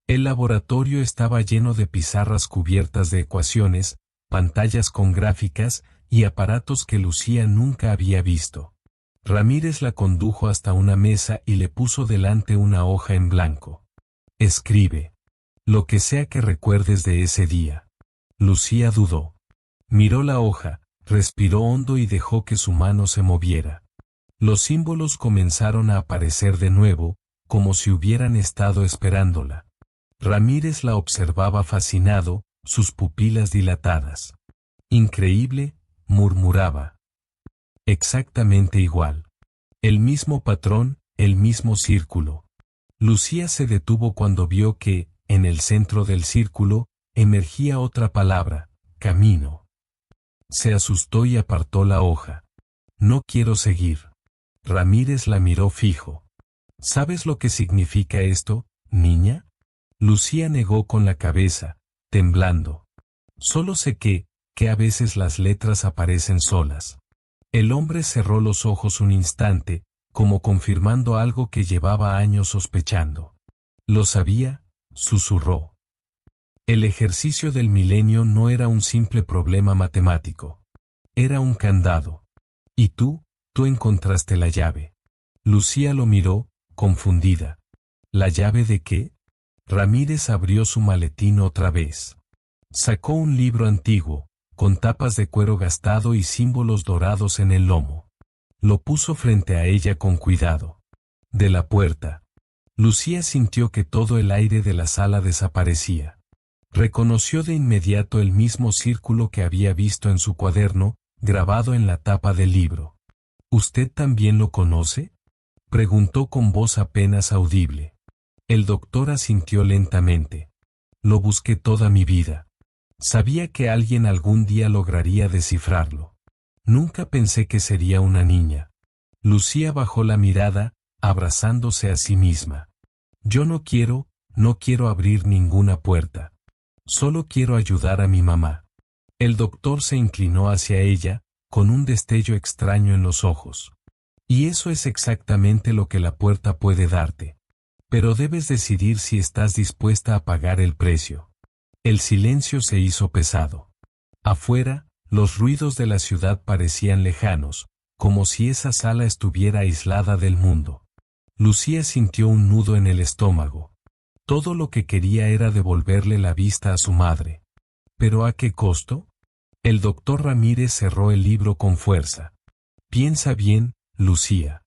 El laboratorio estaba lleno de pizarras cubiertas de ecuaciones, pantallas con gráficas y aparatos que Lucía nunca había visto. Ramírez la condujo hasta una mesa y le puso delante una hoja en blanco. Escribe. Lo que sea que recuerdes de ese día. Lucía dudó. Miró la hoja, respiró hondo y dejó que su mano se moviera. Los símbolos comenzaron a aparecer de nuevo, como si hubieran estado esperándola. Ramírez la observaba fascinado, sus pupilas dilatadas. Increíble, murmuraba. Exactamente igual. El mismo patrón, el mismo círculo. Lucía se detuvo cuando vio que, en el centro del círculo, emergía otra palabra, camino. Se asustó y apartó la hoja. No quiero seguir. Ramírez la miró fijo. ¿Sabes lo que significa esto, niña? Lucía negó con la cabeza, temblando. Solo sé que a veces las letras aparecen solas. El hombre cerró los ojos un instante, como confirmando algo que llevaba años sospechando. Lo sabía, susurró. El ejercicio del milenio no era un simple problema matemático. Era un candado. Y tú encontraste la llave. Lucía lo miró, confundida. ¿La llave de qué? Ramírez abrió su maletín otra vez. Sacó un libro antiguo, con tapas de cuero gastado y símbolos dorados en el lomo. Lo puso frente a ella con cuidado. De la puerta. Lucía sintió que todo el aire de la sala desaparecía. Reconoció de inmediato el mismo círculo que había visto en su cuaderno, grabado en la tapa del libro. ¿Usted también lo conoce? Preguntó con voz apenas audible. El doctor asintió lentamente. Lo busqué toda mi vida. Sabía que alguien algún día lograría descifrarlo. Nunca pensé que sería una niña. Lucía bajó la mirada, abrazándose a sí misma. Yo no quiero abrir ninguna puerta. Solo quiero ayudar a mi mamá. El doctor se inclinó hacia ella, con un destello extraño en los ojos. Y eso es exactamente lo que la puerta puede darte. Pero debes decidir si estás dispuesta a pagar el precio. El silencio se hizo pesado. Afuera, los ruidos de la ciudad parecían lejanos, como si esa sala estuviera aislada del mundo. Lucía sintió un nudo en el estómago. Todo lo que quería era devolverle la vista a su madre. ¿Pero a qué costo? El doctor Ramírez cerró el libro con fuerza. Piensa bien, Lucía.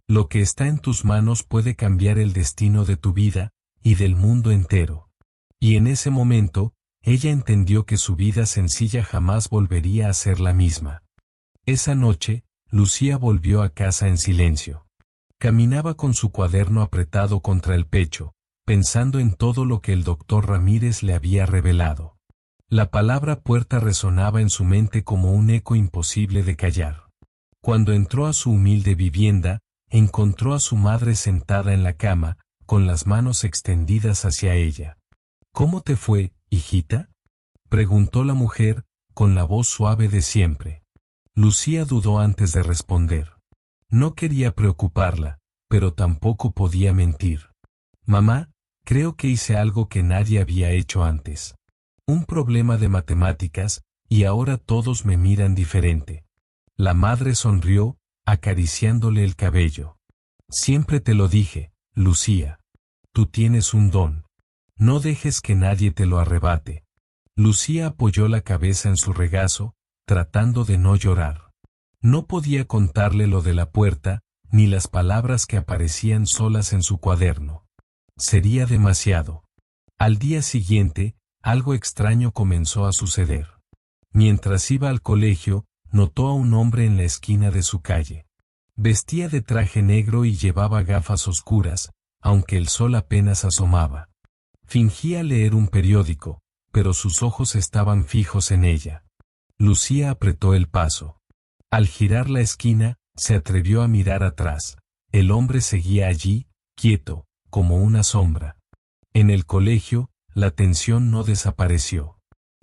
Lo que está en tus manos puede cambiar el destino de tu vida, y del mundo entero. Y en ese momento, ella entendió que su vida sencilla jamás volvería a ser la misma. Esa noche, Lucía volvió a casa en silencio. Caminaba con su cuaderno apretado contra el pecho, pensando en todo lo que el doctor Ramírez le había revelado. La palabra puerta resonaba en su mente como un eco imposible de callar. Cuando entró a su humilde vivienda, encontró a su madre sentada en la cama, con las manos extendidas hacia ella. ¿Cómo te fue, hijita?, preguntó la mujer, con la voz suave de siempre. Lucía dudó antes de responder. No quería preocuparla, pero tampoco podía mentir. Mamá, creo que hice algo que nadie había hecho antes. Un problema de matemáticas, y ahora todos me miran diferente. La madre sonrió, acariciándole el cabello. Siempre te lo dije, Lucía. Tú tienes un don. No dejes que nadie te lo arrebate. Lucía apoyó la cabeza en su regazo, tratando de no llorar. No podía contarle lo de la puerta, ni las palabras que aparecían solas en su cuaderno. Sería demasiado. Al día siguiente, algo extraño comenzó a suceder. Mientras iba al colegio, notó a un hombre en la esquina de su calle. Vestía de traje negro y llevaba gafas oscuras, aunque el sol apenas asomaba. Fingía leer un periódico, pero sus ojos estaban fijos en ella. Lucía apretó el paso. Al girar la esquina, se atrevió a mirar atrás. El hombre seguía allí, quieto, como una sombra. En el colegio, la tensión no desapareció.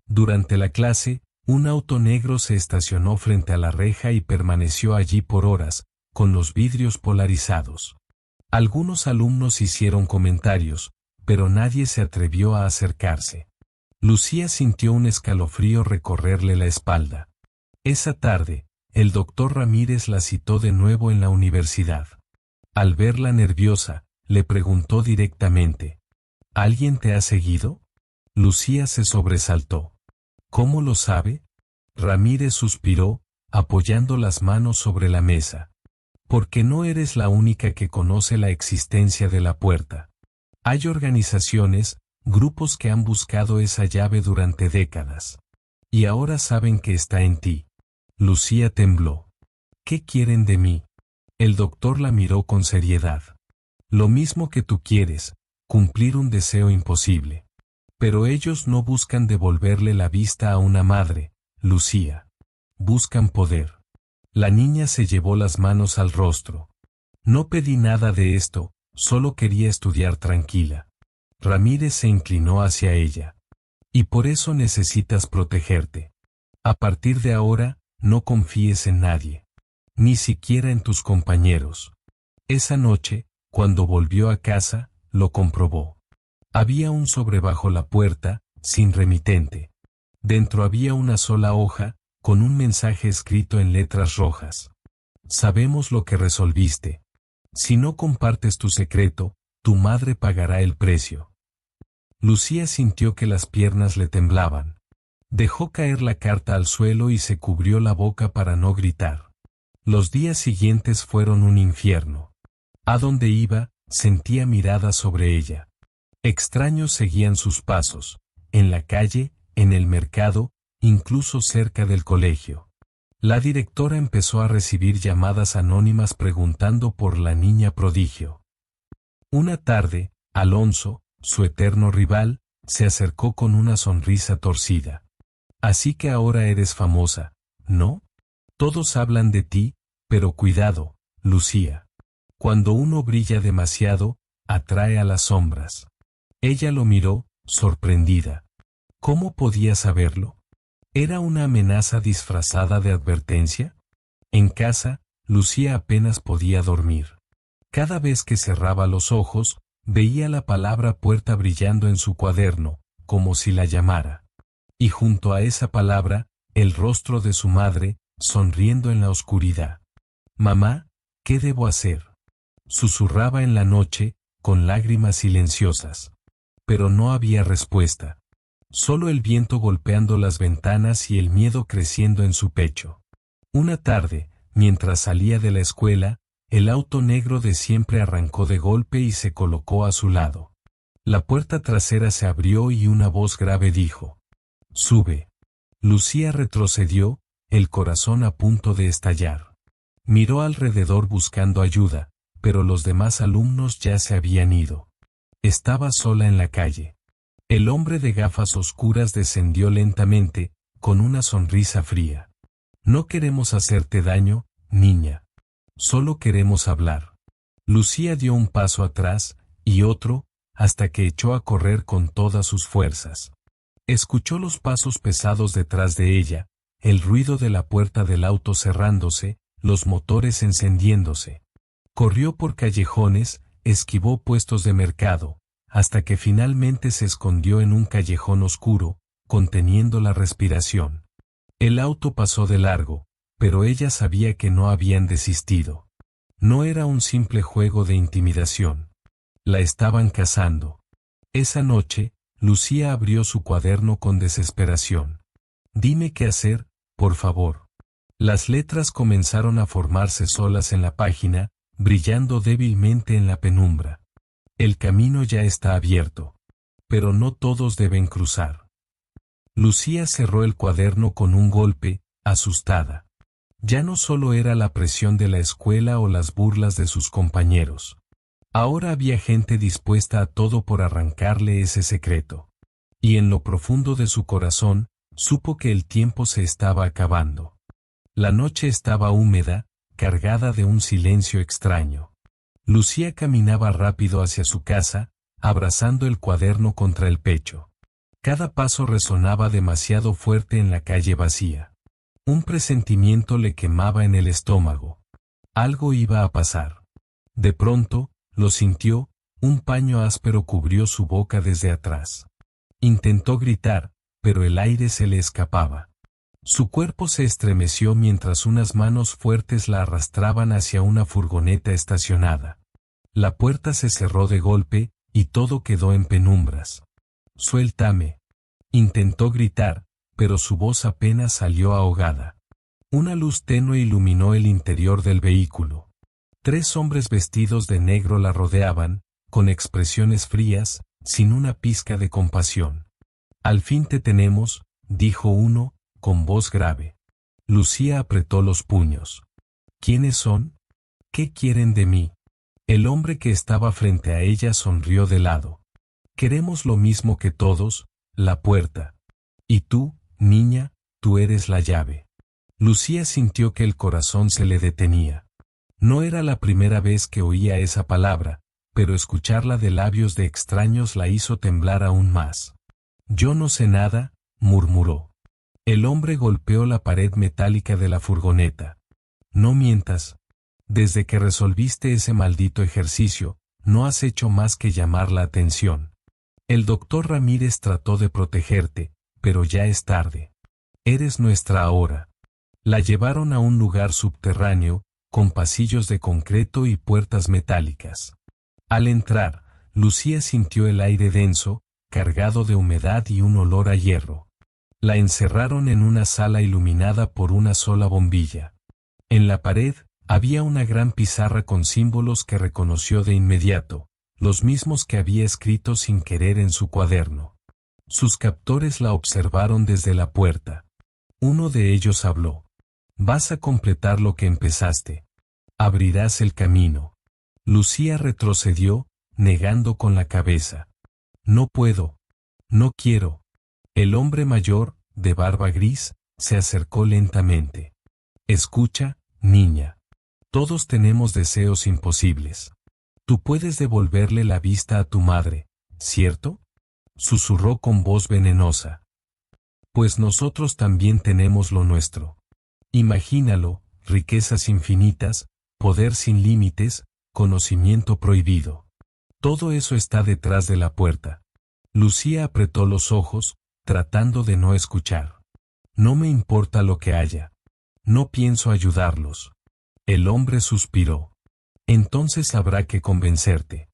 Durante la clase, un auto negro se estacionó frente a la reja y permaneció allí por horas, con los vidrios polarizados. Algunos alumnos hicieron comentarios, pero nadie se atrevió a acercarse. Lucía sintió un escalofrío recorrerle la espalda. Esa tarde, el doctor Ramírez la citó de nuevo en la universidad. Al verla nerviosa, le preguntó directamente: ¿Alguien te ha seguido? Lucía se sobresaltó. ¿Cómo lo sabe? Ramírez suspiró, apoyando las manos sobre la mesa. Porque no eres la única que conoce la existencia de la puerta. Hay organizaciones, grupos que han buscado esa llave durante décadas. Y ahora saben que está en ti. Lucía tembló. ¿Qué quieren de mí? El doctor la miró con seriedad. Lo mismo que tú quieres, cumplir un deseo imposible. Pero ellos no buscan devolverle la vista a una madre, Lucía. Buscan poder. La niña se llevó las manos al rostro. No pedí nada de esto, solo quería estudiar tranquila. Ramírez se inclinó hacia ella. Y por eso necesitas protegerte. A partir de ahora, no confíes en nadie. Ni siquiera en tus compañeros. Esa noche, cuando volvió a casa, lo comprobó. Había un sobre bajo la puerta, sin remitente. Dentro había una sola hoja, con un mensaje escrito en letras rojas. Sabemos lo que resolviste. Si no compartes tu secreto, tu madre pagará el precio. Lucía sintió que las piernas le temblaban. Dejó caer la carta al suelo y se cubrió la boca para no gritar. Los días siguientes fueron un infierno. A donde iba, sentía miradas sobre ella. Extraños seguían sus pasos, en la calle, en el mercado, incluso cerca del colegio. La directora empezó a recibir llamadas anónimas preguntando por la niña prodigio. Una tarde, Alonso, su eterno rival, se acercó con una sonrisa torcida. Así que ahora eres famosa, ¿no? Todos hablan de ti, pero cuidado, Lucía. Cuando uno brilla demasiado, atrae a las sombras. Ella lo miró, sorprendida. ¿Cómo podía saberlo? ¿Era una amenaza disfrazada de advertencia? En casa, Lucía apenas podía dormir. Cada vez que cerraba los ojos, veía la palabra puerta brillando en su cuaderno, como si la llamara. Y junto a esa palabra, el rostro de su madre, sonriendo en la oscuridad. Mamá, ¿qué debo hacer? Susurraba en la noche, con lágrimas silenciosas. Pero no había respuesta. Solo el viento golpeando las ventanas y el miedo creciendo en su pecho. Una tarde, mientras salía de la escuela, el auto negro de siempre arrancó de golpe y se colocó a su lado. La puerta trasera se abrió y una voz grave dijo: «Sube». Lucía retrocedió, el corazón a punto de estallar. Miró alrededor buscando ayuda, pero los demás alumnos ya se habían ido. Estaba sola en la calle. El hombre de gafas oscuras descendió lentamente, con una sonrisa fría. «No queremos hacerte daño, niña. Solo queremos hablar». Lucía dio un paso atrás, y otro, hasta que echó a correr con todas sus fuerzas. Escuchó los pasos pesados detrás de ella, el ruido de la puerta del auto cerrándose, los motores encendiéndose. Corrió por callejones, esquivó puestos de mercado, hasta que finalmente se escondió en un callejón oscuro, conteniendo la respiración. El auto pasó de largo, pero ella sabía que no habían desistido. No era un simple juego de intimidación. La estaban cazando. Esa noche, Lucía abrió su cuaderno con desesperación. «Dime qué hacer, por favor». Las letras comenzaron a formarse solas en la página, brillando débilmente en la penumbra. El camino ya está abierto. Pero no todos deben cruzar. Lucía cerró el cuaderno con un golpe, asustada. Ya no solo era la presión de la escuela o las burlas de sus compañeros. Ahora había gente dispuesta a todo por arrancarle ese secreto. Y en lo profundo de su corazón, supo que el tiempo se estaba acabando. La noche estaba húmeda, cargada de un silencio extraño. Lucía caminaba rápido hacia su casa, abrazando el cuaderno contra el pecho. Cada paso resonaba demasiado fuerte en la calle vacía. Un presentimiento le quemaba en el estómago. Algo iba a pasar. De pronto, lo sintió, un paño áspero cubrió su boca desde atrás. Intentó gritar, pero el aire se le escapaba. Su cuerpo se estremeció mientras unas manos fuertes la arrastraban hacia una furgoneta estacionada. La puerta se cerró de golpe, y todo quedó en penumbras. «Suéltame». Intentó gritar, pero su voz apenas salió ahogada. Una luz tenue iluminó el interior del vehículo. 3 hombres vestidos de negro la rodeaban, con expresiones frías, sin una pizca de compasión. «Al fin te tenemos», dijo uno, con voz grave. Lucía apretó los puños. «¿Quiénes son? ¿Qué quieren de mí?». El hombre que estaba frente a ella sonrió de lado. «Queremos lo mismo que todos, la puerta. Y tú, niña, tú eres la llave». Lucía sintió que el corazón se le detenía. No era la primera vez que oía esa palabra, pero escucharla de labios de extraños la hizo temblar aún más. «Yo no sé nada», murmuró. El hombre golpeó la pared metálica de la furgoneta. «No mientas. Desde que resolviste ese maldito ejercicio, no has hecho más que llamar la atención. El doctor Ramírez trató de protegerte, pero ya es tarde. Eres nuestra ahora». La llevaron a un lugar subterráneo, con pasillos de concreto y puertas metálicas. Al entrar, Lucía sintió el aire denso, cargado de humedad y un olor a hierro. La encerraron en una sala iluminada por una sola bombilla. En la pared, había una gran pizarra con símbolos que reconoció de inmediato, los mismos que había escrito sin querer en su cuaderno. Sus captores la observaron desde la puerta. Uno de ellos habló. «Vas a completar lo que empezaste. Abrirás el camino». Lucía retrocedió, negando con la cabeza. «No puedo. No quiero». El hombre mayor, de barba gris, se acercó lentamente. «Escucha, niña. Todos tenemos deseos imposibles. Tú puedes devolverle la vista a tu madre, ¿cierto?», susurró con voz venenosa. «Pues nosotros también tenemos lo nuestro. Imagínalo, riquezas infinitas, poder sin límites, conocimiento prohibido. Todo eso está detrás de la puerta». Lucía apretó los ojos, tratando de no escuchar. «No me importa lo que haya. No pienso ayudarlos». El hombre suspiró. Entonces habrá que convencerte.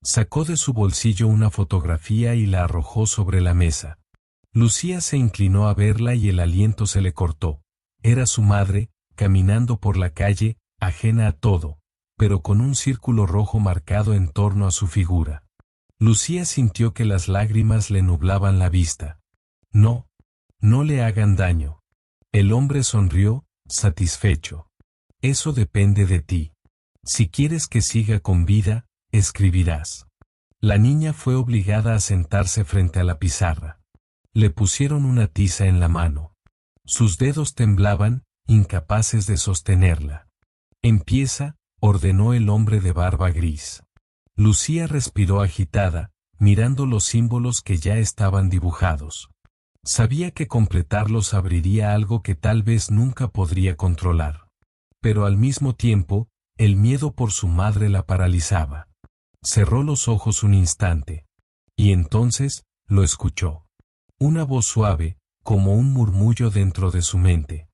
Sacó de su bolsillo una fotografía y la arrojó sobre la mesa. Lucía se inclinó a verla y el aliento se le cortó. Era su madre, caminando por la calle, ajena a todo, pero con un círculo rojo marcado en torno a su figura. Lucía sintió que las lágrimas le nublaban la vista. No, no le hagan daño. El hombre sonrió, satisfecho. Eso depende de ti. Si quieres que siga con vida, escribirás. La niña fue obligada a sentarse frente a la pizarra. Le pusieron una tiza en la mano. Sus dedos temblaban, incapaces de sostenerla. Empieza, ordenó el hombre de barba gris. Lucía respiró agitada, mirando los símbolos que ya estaban dibujados. Sabía que completarlos abriría algo que tal vez nunca podría controlar. Pero al mismo tiempo, el miedo por su madre la paralizaba. Cerró los ojos un instante. Y entonces, lo escuchó. Una voz suave, como un murmullo dentro de su mente.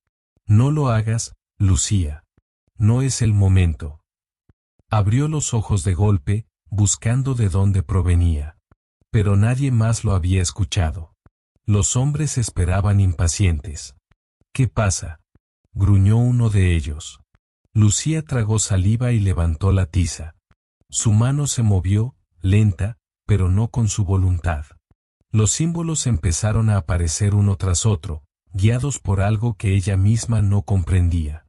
No lo hagas, Lucía. No es el momento. Abrió los ojos de golpe, buscando de dónde provenía. Pero nadie más lo había escuchado. Los hombres esperaban impacientes. ¿Qué pasa?, gruñó uno de ellos. Lucía tragó saliva y levantó la tiza. Su mano se movió, lenta, pero no con su voluntad. Los símbolos empezaron a aparecer uno tras otro, guiados por algo que ella misma no comprendía.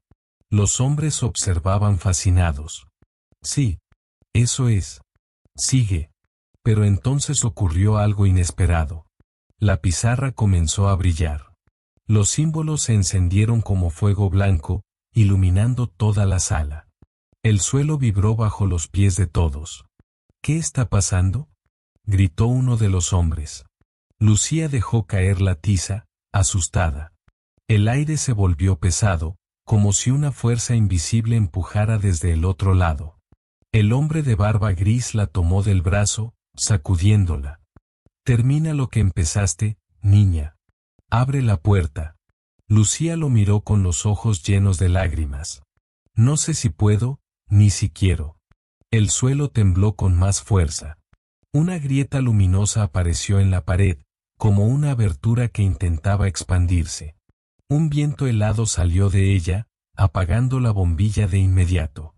Los hombres observaban fascinados. Sí, eso es. Sigue. Pero entonces ocurrió algo inesperado. La pizarra comenzó a brillar. Los símbolos se encendieron como fuego blanco, iluminando toda la sala. El suelo vibró bajo los pies de todos. ¿Qué está pasando?, gritó uno de los hombres. Lucía dejó caer la tiza, asustada. El aire se volvió pesado, como si una fuerza invisible empujara desde el otro lado. El hombre de barba gris la tomó del brazo, sacudiéndola. Termina lo que empezaste, niña. Abre la puerta. Lucía lo miró con los ojos llenos de lágrimas. No sé si puedo, ni si quiero. El suelo tembló con más fuerza. Una grieta luminosa apareció en la pared, como una abertura que intentaba expandirse. Un viento helado salió de ella, apagando la bombilla de inmediato.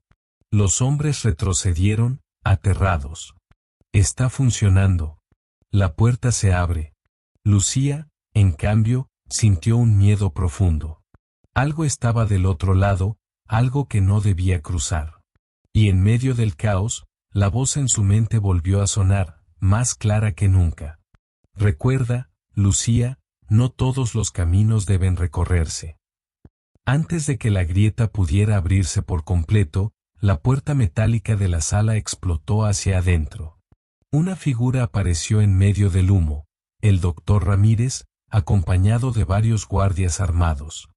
Los hombres retrocedieron, aterrados. Está funcionando. La puerta se abre. Lucía, en cambio, sintió un miedo profundo. Algo estaba del otro lado, algo que no debía cruzar. Y en medio del caos, la voz en su mente volvió a sonar, más clara que nunca. Recuerda, Lucía, no todos los caminos deben recorrerse. Antes de que la grieta pudiera abrirse por completo, la puerta metálica de la sala explotó hacia adentro. Una figura apareció en medio del humo, el doctor Ramírez, acompañado de varios guardias armados.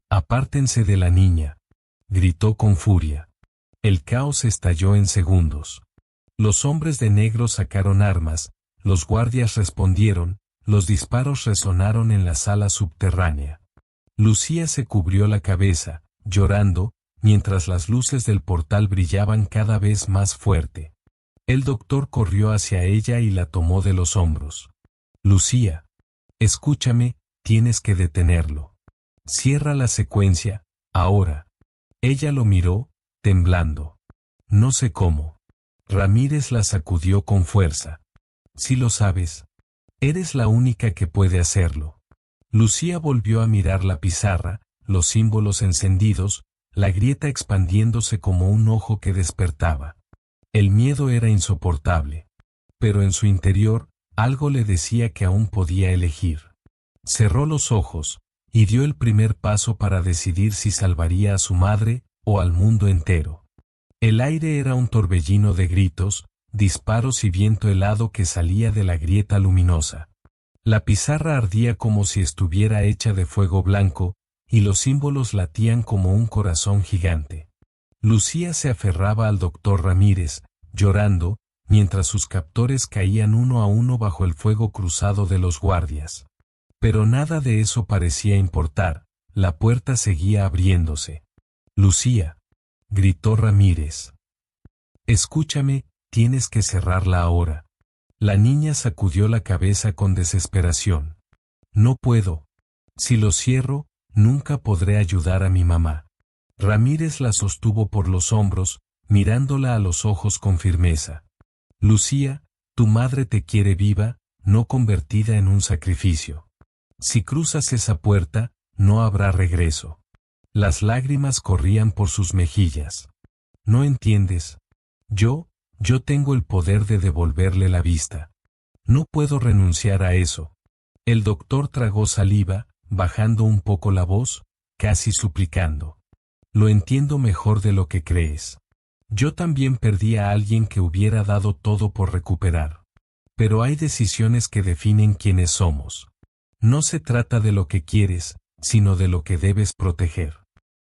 «Apártense de la niña», gritó con furia. El caos estalló en segundos. Los hombres de negro sacaron armas, los guardias respondieron, los disparos resonaron en la sala subterránea. Lucía se cubrió la cabeza, llorando, mientras las luces del portal brillaban cada vez más fuerte. El doctor corrió hacia ella y la tomó de los hombros. «Lucía, escúchame, tienes que detenerlo. Cierra la secuencia, ahora». Ella lo miró, temblando. No sé cómo. Ramírez la sacudió con fuerza. «Si lo sabes. Eres la única que puede hacerlo». Lucía volvió a mirar la pizarra, los símbolos encendidos, la grieta expandiéndose como un ojo que despertaba. El miedo era insoportable. Pero en su interior, algo le decía que aún podía elegir. Cerró los ojos, y dio el primer paso para decidir si salvaría a su madre, o al mundo entero. El aire era un torbellino de gritos, disparos y viento helado que salía de la grieta luminosa. La pizarra ardía como si estuviera hecha de fuego blanco, y los símbolos latían como un corazón gigante. Lucía se aferraba al doctor Ramírez, llorando, mientras sus captores caían uno a uno bajo el fuego cruzado de los guardias. Pero nada de eso parecía importar, la puerta seguía abriéndose. «Lucía», gritó Ramírez. Escúchame, tienes que cerrarla ahora. La niña sacudió la cabeza con desesperación. No puedo. Si lo cierro, nunca podré ayudar a mi mamá. Ramírez la sostuvo por los hombros, mirándola a los ojos con firmeza. Lucía, tu madre te quiere viva, no convertida en un sacrificio. Si cruzas esa puerta, no habrá regreso. Las lágrimas corrían por sus mejillas. ¿No entiendes? Yo tengo el poder de devolverle la vista. No puedo renunciar a eso. El doctor tragó saliva, bajando un poco la voz, casi suplicando. Lo entiendo mejor de lo que crees. Yo también perdí a alguien que hubiera dado todo por recuperar. Pero hay decisiones que definen quiénes somos. No se trata de lo que quieres, sino de lo que debes proteger.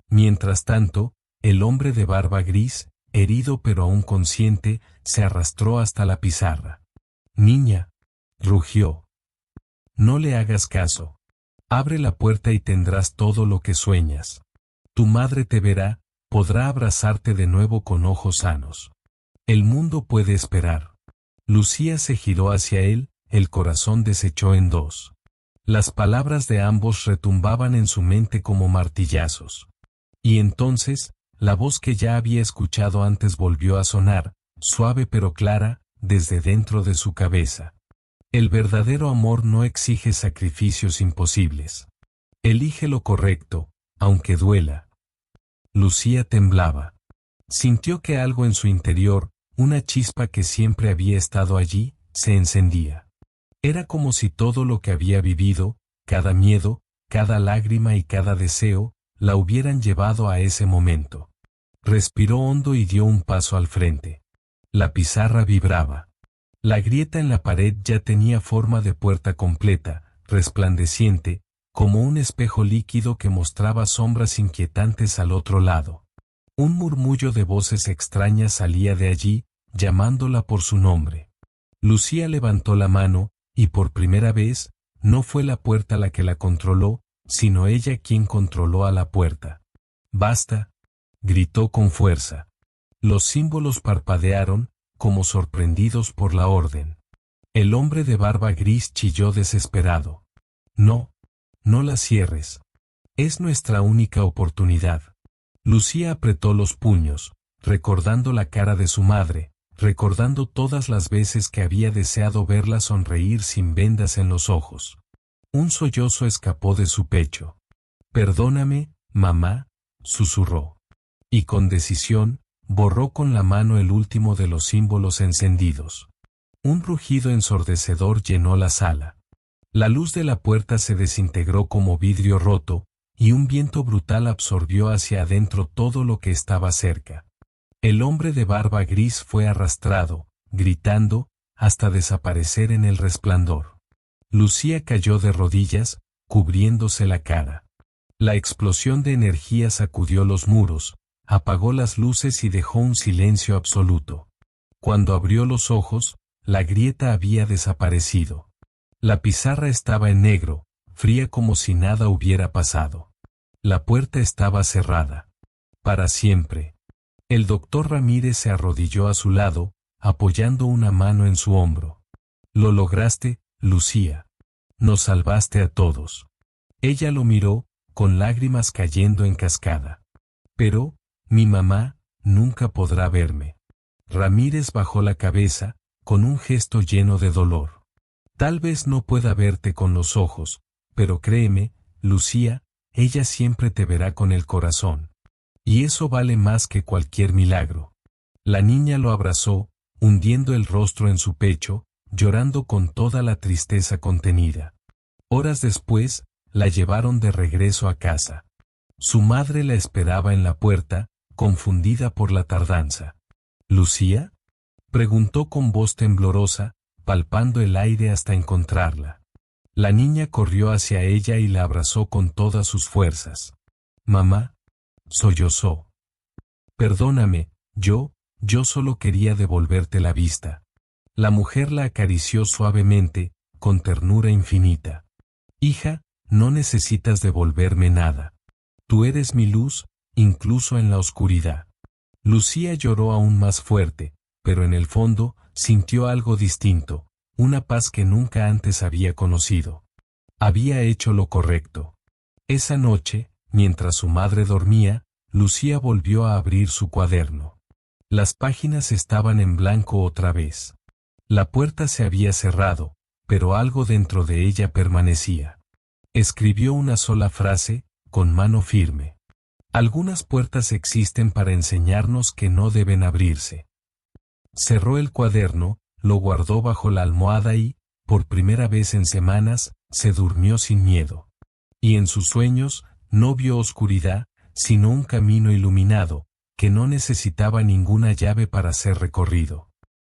Mientras tanto, el hombre de barba gris, herido pero aún consciente, se arrastró hasta la pizarra. Niña, rugió. No le hagas caso. Abre la puerta y tendrás todo lo que sueñas. Tu madre te verá, podrá abrazarte de nuevo con ojos sanos. El mundo puede esperar. Lucía se giró hacia él, el corazón desechó en dos. Las palabras de ambos retumbaban en su mente como martillazos. Y entonces, la voz que ya había escuchado antes volvió a sonar, suave pero clara, desde dentro de su cabeza. El verdadero amor no exige sacrificios imposibles. Elige lo correcto, aunque duela. Lucía temblaba. Sintió que algo en su interior, una chispa que siempre había estado allí, se encendía. Era como si todo lo que había vivido, cada miedo, cada lágrima y cada deseo, la hubieran llevado a ese momento. Respiró hondo y dio un paso al frente. La pizarra vibraba. La grieta en la pared ya tenía forma de puerta completa, resplandeciente, como un espejo líquido que mostraba sombras inquietantes al otro lado. Un murmullo de voces extrañas salía de allí, llamándola por su nombre. Lucía levantó la mano, y por primera vez, no fue la puerta la que la controló, sino ella quien controló a la puerta. «Basta», gritó con fuerza. Los símbolos parpadearon, como sorprendidos por la orden. El hombre de barba gris chilló desesperado. «No, no la cierres. Es nuestra única oportunidad». Lucía apretó los puños, recordando la cara de su madre, recordando todas las veces que había deseado verla sonreír sin vendas en los ojos. Un sollozo escapó de su pecho. «Perdóname, mamá», susurró. Y con decisión, borró con la mano el último de los símbolos encendidos. Un rugido ensordecedor llenó la sala. La luz de la puerta se desintegró como vidrio roto, y un viento brutal absorbió hacia adentro todo lo que estaba cerca. El hombre de barba gris fue arrastrado, gritando, hasta desaparecer en el resplandor. Lucía cayó de rodillas, cubriéndose la cara. La explosión de energía sacudió los muros, apagó las luces y dejó un silencio absoluto. Cuando abrió los ojos, la grieta había desaparecido. La pizarra estaba en negro, fría como si nada hubiera pasado. La puerta estaba cerrada. Para siempre. El doctor Ramírez se arrodilló a su lado, apoyando una mano en su hombro. «Lo lograste, Lucía. Nos salvaste a todos». Ella lo miró, con lágrimas cayendo en cascada. «Pero, mi mamá, nunca podrá verme». Ramírez bajó la cabeza, con un gesto lleno de dolor. «Tal vez no pueda verte con los ojos, pero créeme, Lucía, ella siempre te verá con el corazón. Y eso vale más que cualquier milagro». La niña lo abrazó, hundiendo el rostro en su pecho, llorando con toda la tristeza contenida. Horas después, la llevaron de regreso a casa. Su madre la esperaba en la puerta, confundida por la tardanza. «¿Lucía?», preguntó con voz temblorosa, palpando el aire hasta encontrarla. La niña corrió hacia ella y la abrazó con todas sus fuerzas. «Mamá», sollozó. «Perdóname, yo solo quería devolverte la vista». La mujer la acarició suavemente, con ternura infinita. «Hija, no necesitas devolverme nada. Tú eres mi luz, incluso en la oscuridad». Lucía lloró aún más fuerte, pero en el fondo, sintió algo distinto, una paz que nunca antes había conocido. Había hecho lo correcto. Esa noche, mientras su madre dormía, Lucía volvió a abrir su cuaderno. Las páginas estaban en blanco otra vez. La puerta se había cerrado, pero algo dentro de ella permanecía. Escribió una sola frase, con mano firme. Algunas puertas existen para enseñarnos que no deben abrirse. Cerró el cuaderno, lo guardó bajo la almohada y, por primera vez en semanas, se durmió sin miedo. Y en sus sueños, no vio oscuridad, sino un camino iluminado, que no necesitaba ninguna llave para ser recorrido.